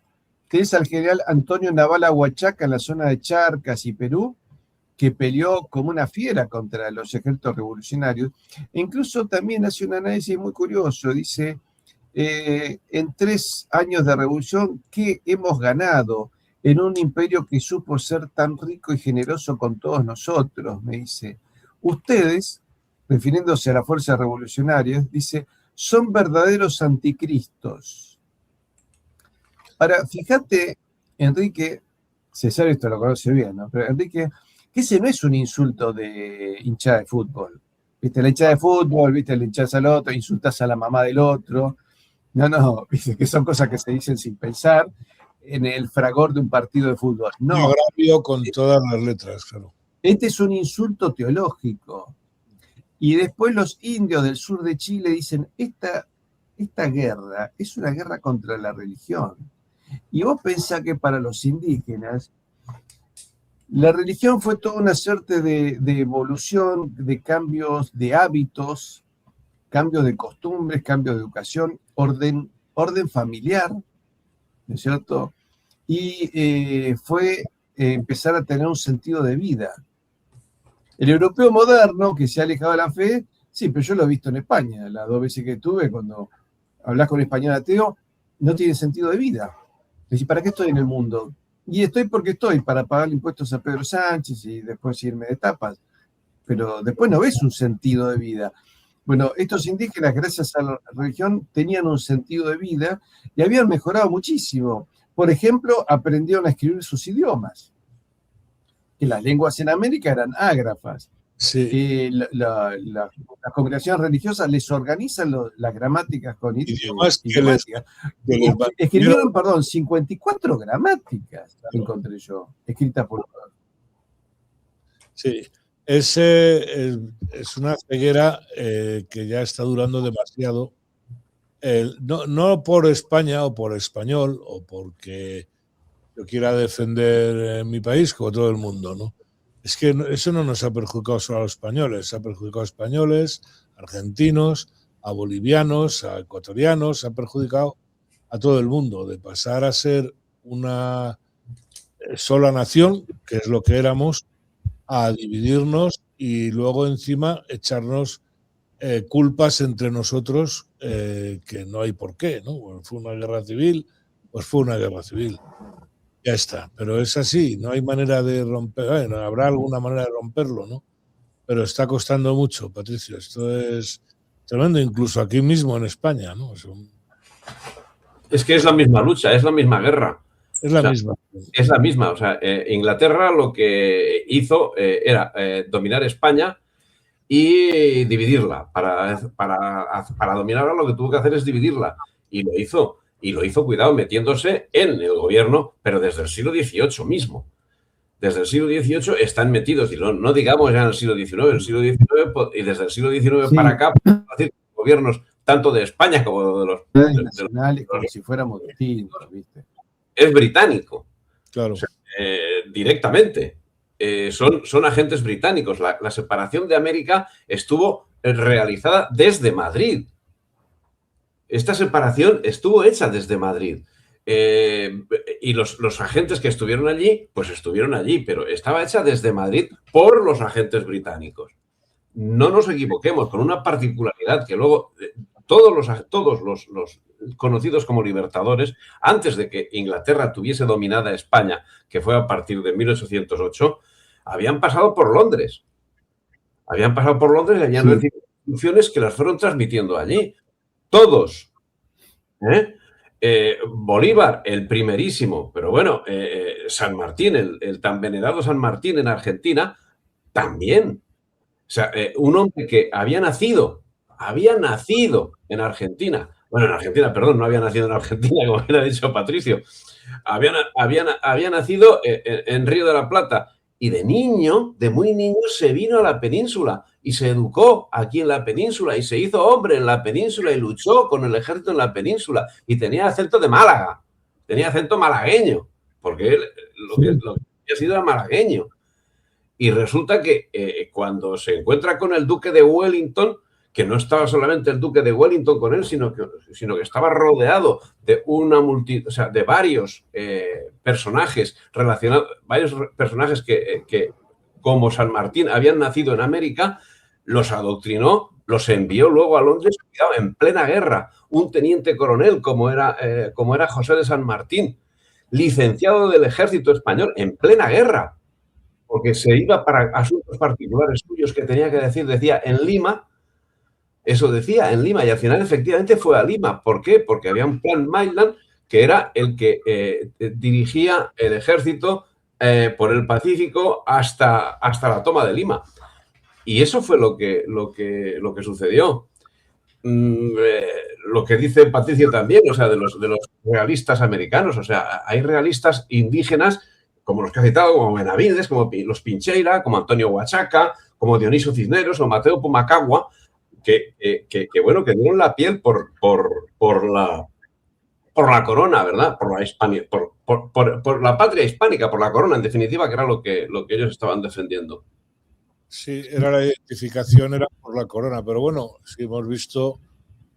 tenés al general Antonio Navala Huachaca en la zona de Charcas y Perú, que peleó como una fiera contra los ejércitos revolucionarios. E incluso también hace un análisis muy curioso. Dice, en 3 años de revolución, ¿qué hemos ganado en un imperio que supo ser tan rico y generoso con todos nosotros? Me dice, ustedes, refiriéndose a las fuerzas revolucionarias, dice, son verdaderos anticristos. Ahora, fíjate, Enrique, César esto lo conoce bien, ¿no? Pero Enrique, que ese no es un insulto de hinchada de fútbol. ¿Viste? La hinchada de fútbol, ¿viste? Le hinchás al otro, insultás a la mamá del otro. No, ¿viste? Que son cosas que se dicen sin pensar en el fragor de un partido de fútbol. No. Un agravio con todas las letras, claro. Este es un insulto teológico. Y después los indios del sur de Chile dicen, esta guerra es una guerra contra la religión. Y vos pensás que para los indígenas, la religión fue toda una suerte de evolución, de cambios de hábitos, cambios de costumbres, cambios de educación, orden familiar, ¿no es cierto? Y fue empezar a tener un sentido de vida. El europeo moderno, que se ha alejado de la fe, sí, pero yo lo he visto en España, las 2 veces que estuve, cuando hablas con un español ateo, no tiene sentido de vida. Es decir, ¿para qué estoy en el mundo? Y estoy porque estoy, para pagar impuestos a Pedro Sánchez y después irme de tapas. Pero después no ves un sentido de vida. Bueno, estos indígenas, gracias a la religión, tenían un sentido de vida y habían mejorado muchísimo. Por ejemplo, aprendieron a escribir sus idiomas. Que las lenguas en América eran ágrafas. Sí. Las congregaciones religiosas les organizan las gramáticas con idiomas escribieron, 54 gramáticas, claro. Encontré yo, escritas por... Sí, es una ceguera que ya está durando demasiado. No por España o por español o porque yo quiera defender mi país como todo el mundo, ¿no? Es que eso no nos ha perjudicado solo a los españoles, ha perjudicado a españoles, argentinos, a bolivianos, a ecuatorianos, ha perjudicado a todo el mundo, de pasar a ser una sola nación, que es lo que éramos, a dividirnos y luego encima echarnos culpas entre nosotros que no hay por qué, ¿no? Bueno, fue una guerra civil, pues fue una guerra civil. Ya está, pero es así, no hay manera de romper, bueno, habrá alguna manera de romperlo, ¿no? Pero está costando mucho, Patricio, esto es tremendo, incluso aquí mismo en España, ¿no? Es que es la misma lucha, es la misma guerra. Es la misma. Es la misma, o sea, Inglaterra lo que hizo era dominar España y dividirla. Para dominarla lo que tuvo que hacer es dividirla, y lo hizo. Y lo hizo, cuidado, metiéndose en el gobierno, pero desde el siglo XVIII mismo. Desde el siglo XVIII están metidos, y no digamos ya en el siglo XIX, y desde el siglo XIX sí. Para acá, decir, gobiernos tanto de España como de los nacionales, como si fuéramos distintos, ¿viste? Es británico. Claro. O sea, directamente. Son agentes británicos. La separación de América estuvo realizada desde Madrid. Esta separación estuvo hecha desde Madrid. Y los agentes que estuvieron allí, pues estuvieron allí, pero estaba hecha desde Madrid por los agentes británicos. No nos equivoquemos, con una particularidad que luego todos los conocidos como libertadores, antes de que Inglaterra tuviese dominada España, que fue a partir de 1808, habían pasado por Londres. Habían pasado por Londres y habían recibido instrucciones que las fueron transmitiendo allí. Todos Bolívar, el primerísimo, pero bueno, San Martín, el tan venerado San Martín en Argentina, también. O sea, un hombre que había nacido en Argentina. Bueno, en Argentina, perdón, no había nacido en Argentina, como bien ha dicho Patricio. Había nacido en Río de la Plata y de niño, de muy niño, se vino a la península y se educó aquí en la península y se hizo hombre en la península y luchó con el ejército en la península y tenía acento de Málaga, tenía acento malagueño, porque él lo que había sido era malagueño. Y resulta que cuando se encuentra con el duque de Wellington, que no estaba solamente el duque de Wellington con él, sino que estaba rodeado de una multitud, o sea, de varios personajes relacionados, varios personajes que, como San Martín, habían nacido en América, los adoctrinó, los envió luego a Londres en plena guerra. Un teniente coronel como era José de San Martín, licenciado del ejército español en plena guerra, porque se iba para asuntos particulares suyos que tenía que decir, decía en Lima, eso decía en Lima, y al final efectivamente fue a Lima. ¿Por qué? Porque había un plan Maitland que era el que dirigía el ejército por el Pacífico hasta la toma de Lima. Y eso fue lo que sucedió. Lo que dice Patricio también, o sea, de los realistas americanos, o sea, hay realistas indígenas como los que ha citado, como Benavides, como los Pincheira, como Antonio Huachaca, como Dionisio Cisneros o Mateo Pumacagua, que dieron la piel por la corona, ¿verdad? Por la Hispania, por la patria hispánica, por la corona, en definitiva, que era lo que ellos estaban defendiendo. Sí, era la identificación, era por la corona, pero bueno, sí hemos visto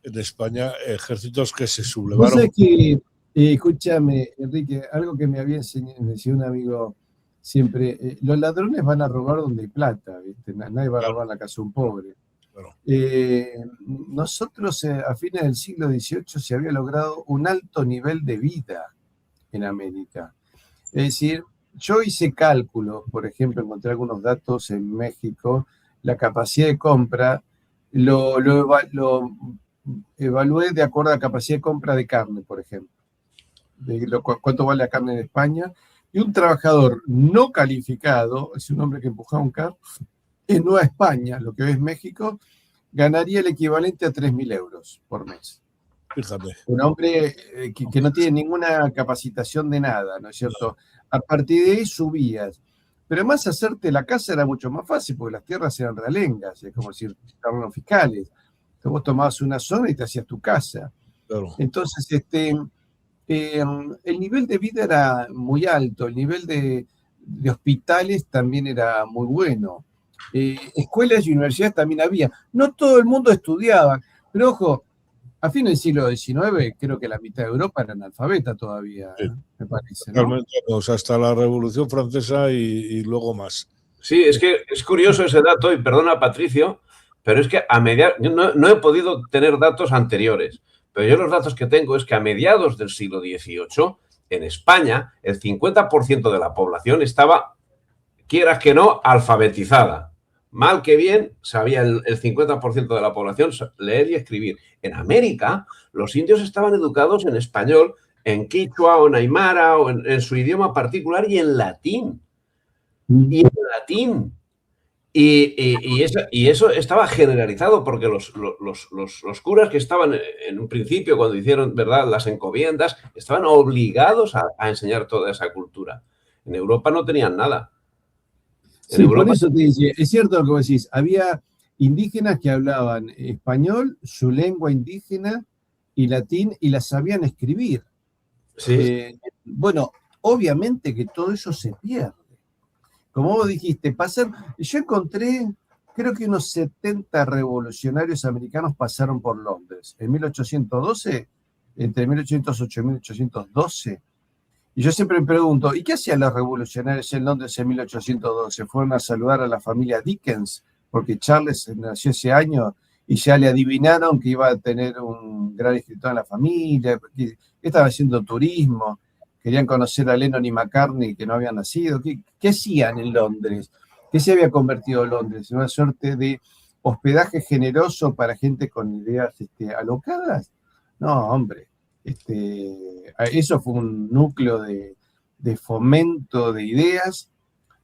en España ejércitos que se sublevaron. ¿Vos sabés que, escúchame, Enrique, algo que me había enseñado, me decía un amigo siempre, los ladrones van a robar donde hay plata, ¿viste? Nadie va a robar la casa de un pobre. Claro. Nosotros a fines del siglo XVIII se había logrado un alto nivel de vida en América. Es decir, yo hice cálculos, por ejemplo, encontré algunos datos en México, la capacidad de compra, lo evalué de acuerdo a la capacidad de compra de carne, por ejemplo, cuánto vale la carne en España, y un trabajador no calificado, es un hombre que empujaba un carro, en Nueva España, lo que es México, ganaría el equivalente a 3.000 euros por mes. Fíjate. Un hombre que no tiene ninguna capacitación de nada, ¿no es cierto? A partir de ahí subías. Pero además hacerte la casa era mucho más fácil, porque las tierras eran realengas, es como decir, terrenos fiscales. Entonces vos tomabas una zona y te hacías tu casa. Claro. Entonces, el nivel de vida era muy alto, el nivel de hospitales también era muy bueno. Escuelas y universidades también había. No todo el mundo estudiaba, pero ojo, a fines del siglo XIX creo que la mitad de Europa era analfabeta todavía, sí, me parece, ¿no? O sea, hasta la Revolución Francesa y luego más. Sí, es que es curioso ese dato, y perdona, Patricio, pero es que yo no he podido tener datos anteriores, pero yo los datos que tengo es que a mediados del siglo XVIII, en España, el 50% de la población estaba, quieras que no, alfabetizada. Mal que bien, sabía el 50% de la población leer y escribir. En América, los indios estaban educados en español, en quichua o en aymara o en su idioma particular y en latín. Y eso estaba generalizado porque los curas que estaban en un principio, cuando hicieron, ¿verdad?, las encomiendas, estaban obligados a enseñar toda esa cultura. En Europa no tenían nada. Sí, Europa... por eso te dice, es cierto lo que vos decís, había indígenas que hablaban español, su lengua indígena y latín, y la sabían escribir. Sí. Bueno, obviamente que todo eso se pierde. Como vos dijiste, yo encontré, creo que unos 70 revolucionarios americanos pasaron por Londres. En 1812, entre 1808 y 1812, y yo siempre me pregunto, ¿y qué hacían los revolucionarios en Londres en 1812? Fueron a saludar a la familia Dickens, porque Charles nació ese año y ya le adivinaron que iba a tener un gran escritor en la familia, que estaba haciendo turismo, querían conocer a Lennon y McCartney que no habían nacido. ¿Qué hacían en Londres? ¿Qué se había convertido Londres? ¿En una suerte de hospedaje generoso para gente con ideas alocadas? No, hombre. Eso fue un núcleo de fomento de ideas.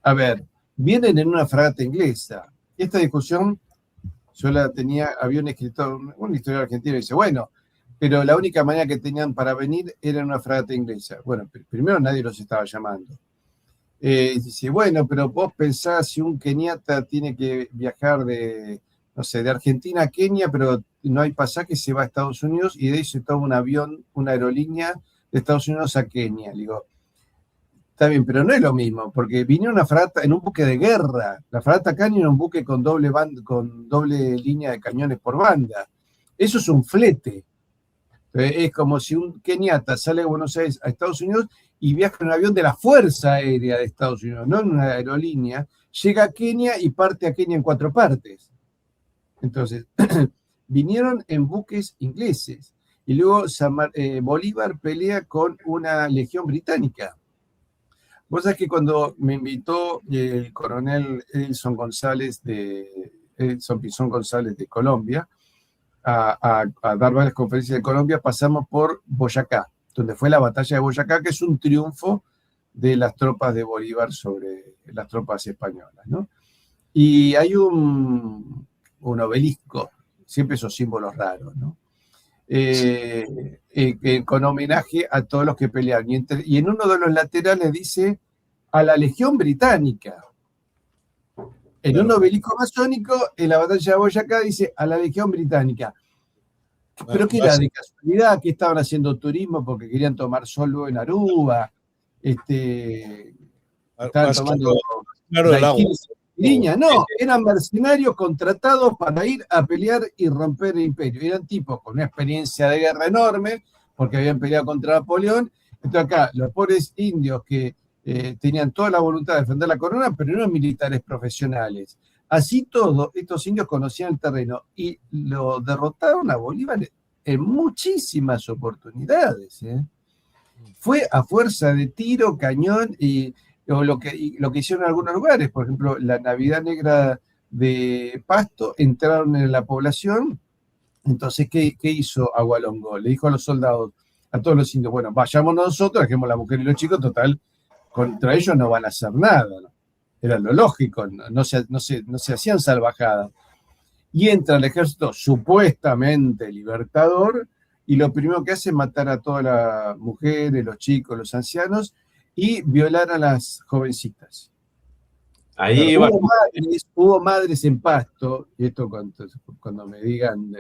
A ver, vienen en una fragata inglesa. Esta discusión yo la tenía, había un historiador argentino que dice, bueno, pero la única manera que tenían para venir era en una fragata inglesa. Bueno, primero nadie los estaba llamando. Dice, bueno, pero vos pensás si un keniata tiene que viajar de Argentina a Kenia, pero no hay pasaje, se va a Estados Unidos y de ahí se toma un avión, una aerolínea de Estados Unidos a Kenia. Le digo, está bien, pero no es lo mismo, porque vinieron una fragata en un buque de guerra. La fragata Canyon era un buque con doble línea de cañones por banda. Eso es un flete. Es como si un keniata sale de Buenos Aires a Estados Unidos y viaja en un avión de la Fuerza Aérea de Estados Unidos, no en una aerolínea, llega a Kenia y parte a Kenia en 4 partes. Entonces, vinieron en buques ingleses y luego Bolívar pelea con una legión británica. Vos sabés que cuando me invitó el coronel Edson Pinzón González de Colombia a dar varias conferencias de Colombia, pasamos por Boyacá, donde fue la batalla de Boyacá, que es un triunfo de las tropas de Bolívar sobre las tropas españolas, ¿no? Y hay un obelisco, siempre esos símbolos raros, ¿no? Con homenaje a todos los que pelearon. Y en uno de los laterales dice a la Legión Británica. En un obelisco masónico, en la batalla de Boyacá, dice a la Legión Británica. Pero que era de casualidad, que estaban haciendo turismo porque querían tomar sol luego en Aruba. Estaban tomando claro el agua. No, eran mercenarios contratados para ir a pelear y romper el imperio. Eran tipos con una experiencia de guerra enorme, porque habían peleado contra Napoleón. Entonces acá, los pobres indios que tenían toda la voluntad de defender la corona, pero no eran militares profesionales. Así todo, estos indios conocían el terreno y lo derrotaron a Bolívar en muchísimas oportunidades. Fue a fuerza de tiro, cañón o lo que hicieron en algunos lugares. Por ejemplo, la Navidad Negra de Pasto, entraron en la población. Entonces, ¿qué hizo Agualongo? Le dijo a los soldados, a todos los indios, bueno, vayamos nosotros, dejemos la mujer y los chicos, total, contra ellos no van a hacer nada, ¿no? Era lo lógico, no se hacían salvajadas. Y entra el ejército supuestamente libertador, y lo primero que hace es matar a todas las mujeres, los chicos, los ancianos, y violar a las jovencitas. Ahí hubo madres en Pasto, y esto cuando me digan,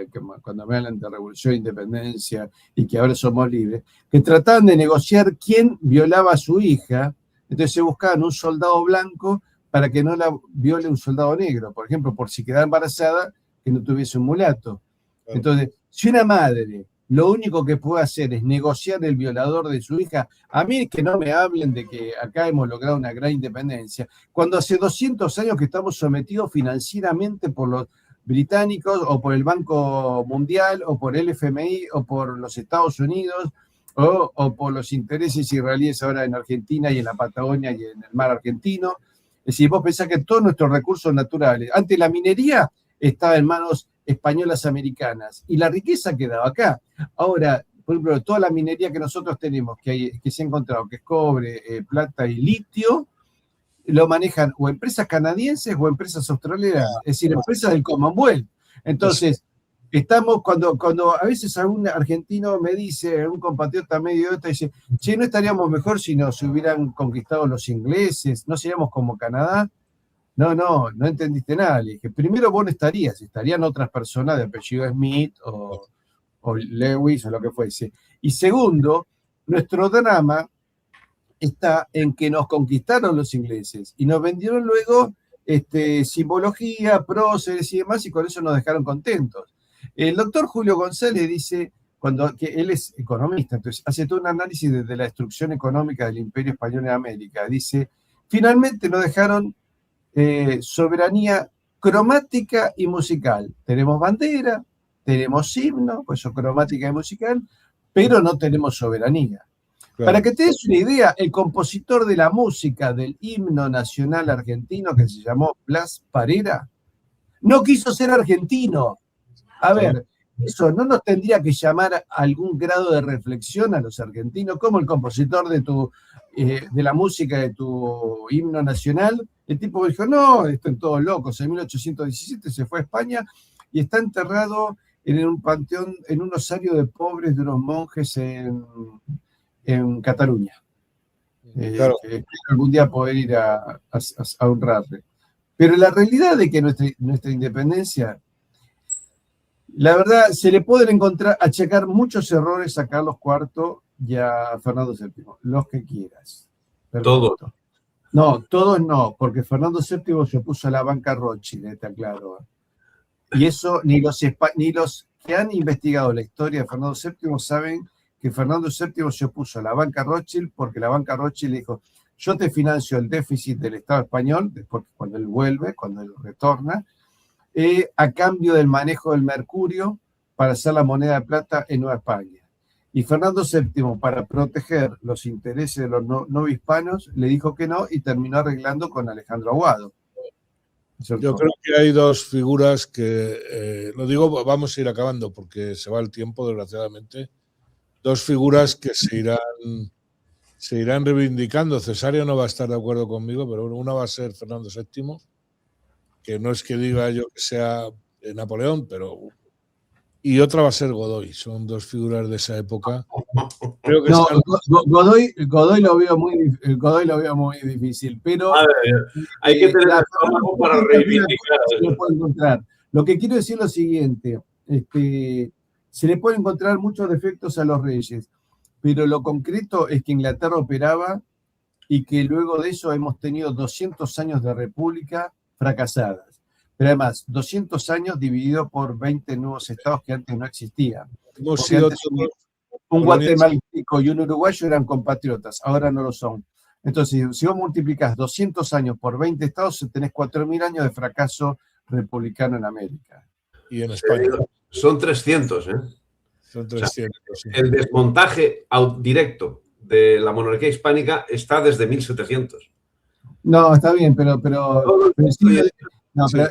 cuando me hablan de revolución e independencia y que ahora somos libres, que trataban de negociar quién violaba a su hija. Entonces se buscaban un soldado blanco para que no la viole un soldado negro, por ejemplo, por si quedaba embarazada, que no tuviese un mulato. Entonces, si una madre lo único que puede hacer es negociar el violador de su hija, a mí que no me hablen de que acá hemos logrado una gran independencia, cuando hace 200 años que estamos sometidos financieramente por los británicos o por el Banco Mundial o por el FMI o por los Estados Unidos o por los intereses israelíes ahora en Argentina y en la Patagonia y en el mar argentino. Es decir, vos pensás que todos nuestros recursos naturales, antes la minería estaba en manos españolas americanas y la riqueza quedaba acá. Ahora, por ejemplo, toda la minería que nosotros tenemos, que se ha encontrado, que es cobre, plata y litio, lo manejan o empresas canadienses o empresas australianas, es decir, empresas del Commonwealth. Entonces, estamos, cuando a veces algún argentino me dice, un compatriota medio idiota, dice, che, ¿no estaríamos mejor si nos hubieran conquistado los ingleses? ¿No seríamos como Canadá? No entendiste nada. Le dije, primero vos no estarían otras personas de apellido Smith o Lewis o lo que fuese. Y segundo, nuestro drama está en que nos conquistaron los ingleses y nos vendieron luego simbología, próceres y demás, y con eso nos dejaron contentos. El doctor Julio González dice, que él es economista, entonces hace todo un análisis de la destrucción económica del Imperio Español en América. Dice, finalmente nos dejaron soberanía cromática y musical. Tenemos bandera, tenemos himno, pues eso cromática y musical, pero no tenemos soberanía. Claro. Para que te des una idea, el compositor de la música del himno nacional argentino, que se llamó Blas Parera, no quiso ser argentino. A ver, eso no nos tendría que llamar a algún grado de reflexión a los argentinos, como el compositor de la música de tu himno nacional. El tipo dijo, no, están todos locos. En 1817 se fue a España y está enterrado en un panteón, en un osario de pobres de unos monjes en Cataluña. Claro. Que algún día poder ir a honrarle. Pero la realidad de que nuestra independencia, la verdad, se le pueden achacar muchos errores a Carlos IV y a Fernando VII, los que quieras. Todos. No, todos no, porque Fernando VII se opuso a la banca Rothschild, está claro. Y eso ni los que han investigado la historia de Fernando VII saben que Fernando VII se opuso a la banca Rothschild porque la banca Rothschild dijo, yo te financio el déficit del Estado español, después cuando él vuelve, cuando él retorna, a cambio del manejo del mercurio para hacer la moneda de plata en Nueva España. Y Fernando VII, para proteger los intereses de los no hispanos, le dijo que no y terminó arreglando con Alejandro Aguado. Yo creo que hay dos figuras que, lo digo, vamos a ir acabando porque se va el tiempo, desgraciadamente. Dos figuras que se irán reivindicando. Cesario no va a estar de acuerdo conmigo, pero una va a ser Fernando VII, que no es que diga yo que sea Napoleón, y otra va a ser Godoy. Son dos figuras de esa época. Creo que no, Godoy lo veo muy difícil, pero hay que tener algo para reivindicar. Lo que quiero decir es lo siguiente, se le pueden encontrar muchos defectos a los reyes, pero lo concreto es que Inglaterra operaba y que luego de eso hemos tenido 200 años de república fracasadas. Pero además, 200 años dividido por 20 nuevos estados que antes no existían. Hemos sido un guatemalteco y un uruguayo eran compatriotas, ahora no lo son. Entonces, si vos multiplicás 200 años por 20 estados, tenés 4.000 años de fracaso republicano en América. Y en España. Son 300, ¿eh? Son 300, o sea, sí. El desmontaje directo de la monarquía hispánica está desde 1700. No, está bien, pero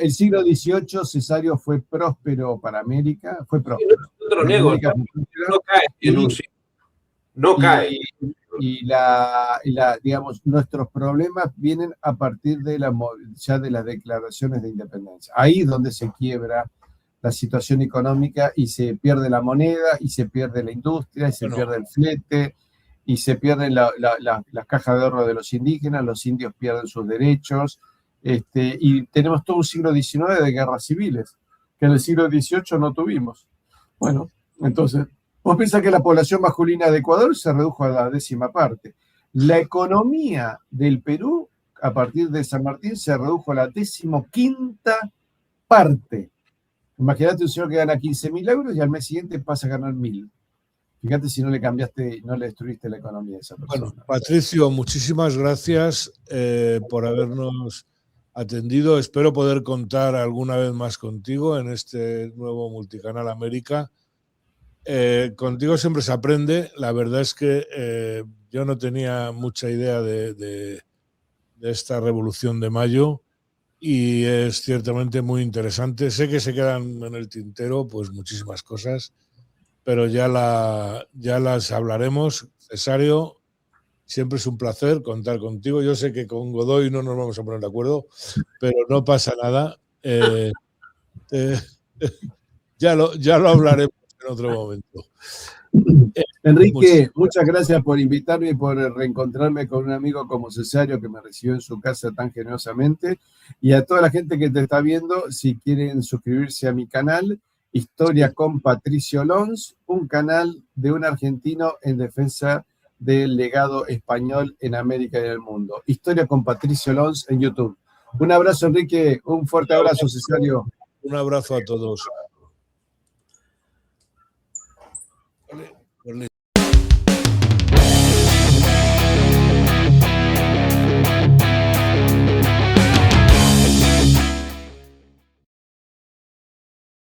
el siglo XVIII, Cesario fue próspero para América, fue próspero. No te lo niego, no cae en un siglo. No cae. Digamos, nuestros problemas vienen a partir de ya de las declaraciones de independencia. Ahí es donde se quiebra la situación económica y se pierde la moneda, y se pierde la industria, y se pierde el flete, y se pierden las cajas de ahorro de los indígenas, los indios pierden sus derechos, y tenemos todo un siglo XIX de guerras civiles, que en el siglo XVIII no tuvimos. Bueno, entonces, vos pensás que la población masculina de Ecuador se redujo a la 10ª parte. La economía del Perú, a partir de San Martín, se redujo a la 15ª parte. Imagínate un señor que gana 15.000 euros y al mes siguiente pasa a ganar 1.000. Fíjate si no le cambiaste, no le destruiste la economía a esa persona. Bueno, Patricio, muchísimas gracias por habernos atendido. Espero poder contar alguna vez más contigo en este nuevo Multicanal América. Contigo siempre se aprende. La verdad es que yo no tenía mucha idea de esta Revolución de Mayo y es ciertamente muy interesante. Sé que se quedan en el tintero pues muchísimas cosas, pero ya las hablaremos. Cesario, siempre es un placer contar contigo. Yo sé que con Godoy no nos vamos a poner de acuerdo, pero no pasa nada. Ya lo hablaremos en otro momento. Enrique, muchas gracias por invitarme y por reencontrarme con un amigo como Cesario que me recibió en su casa tan generosamente. Y a toda la gente que te está viendo, si quieren suscribirse a mi canal, Historia con Patricio Lons, un canal de un argentino en defensa del legado español en América y en el mundo. Historia con Patricio Lons en YouTube. Un abrazo, Enrique. Un fuerte abrazo, Cesario. Un abrazo a todos.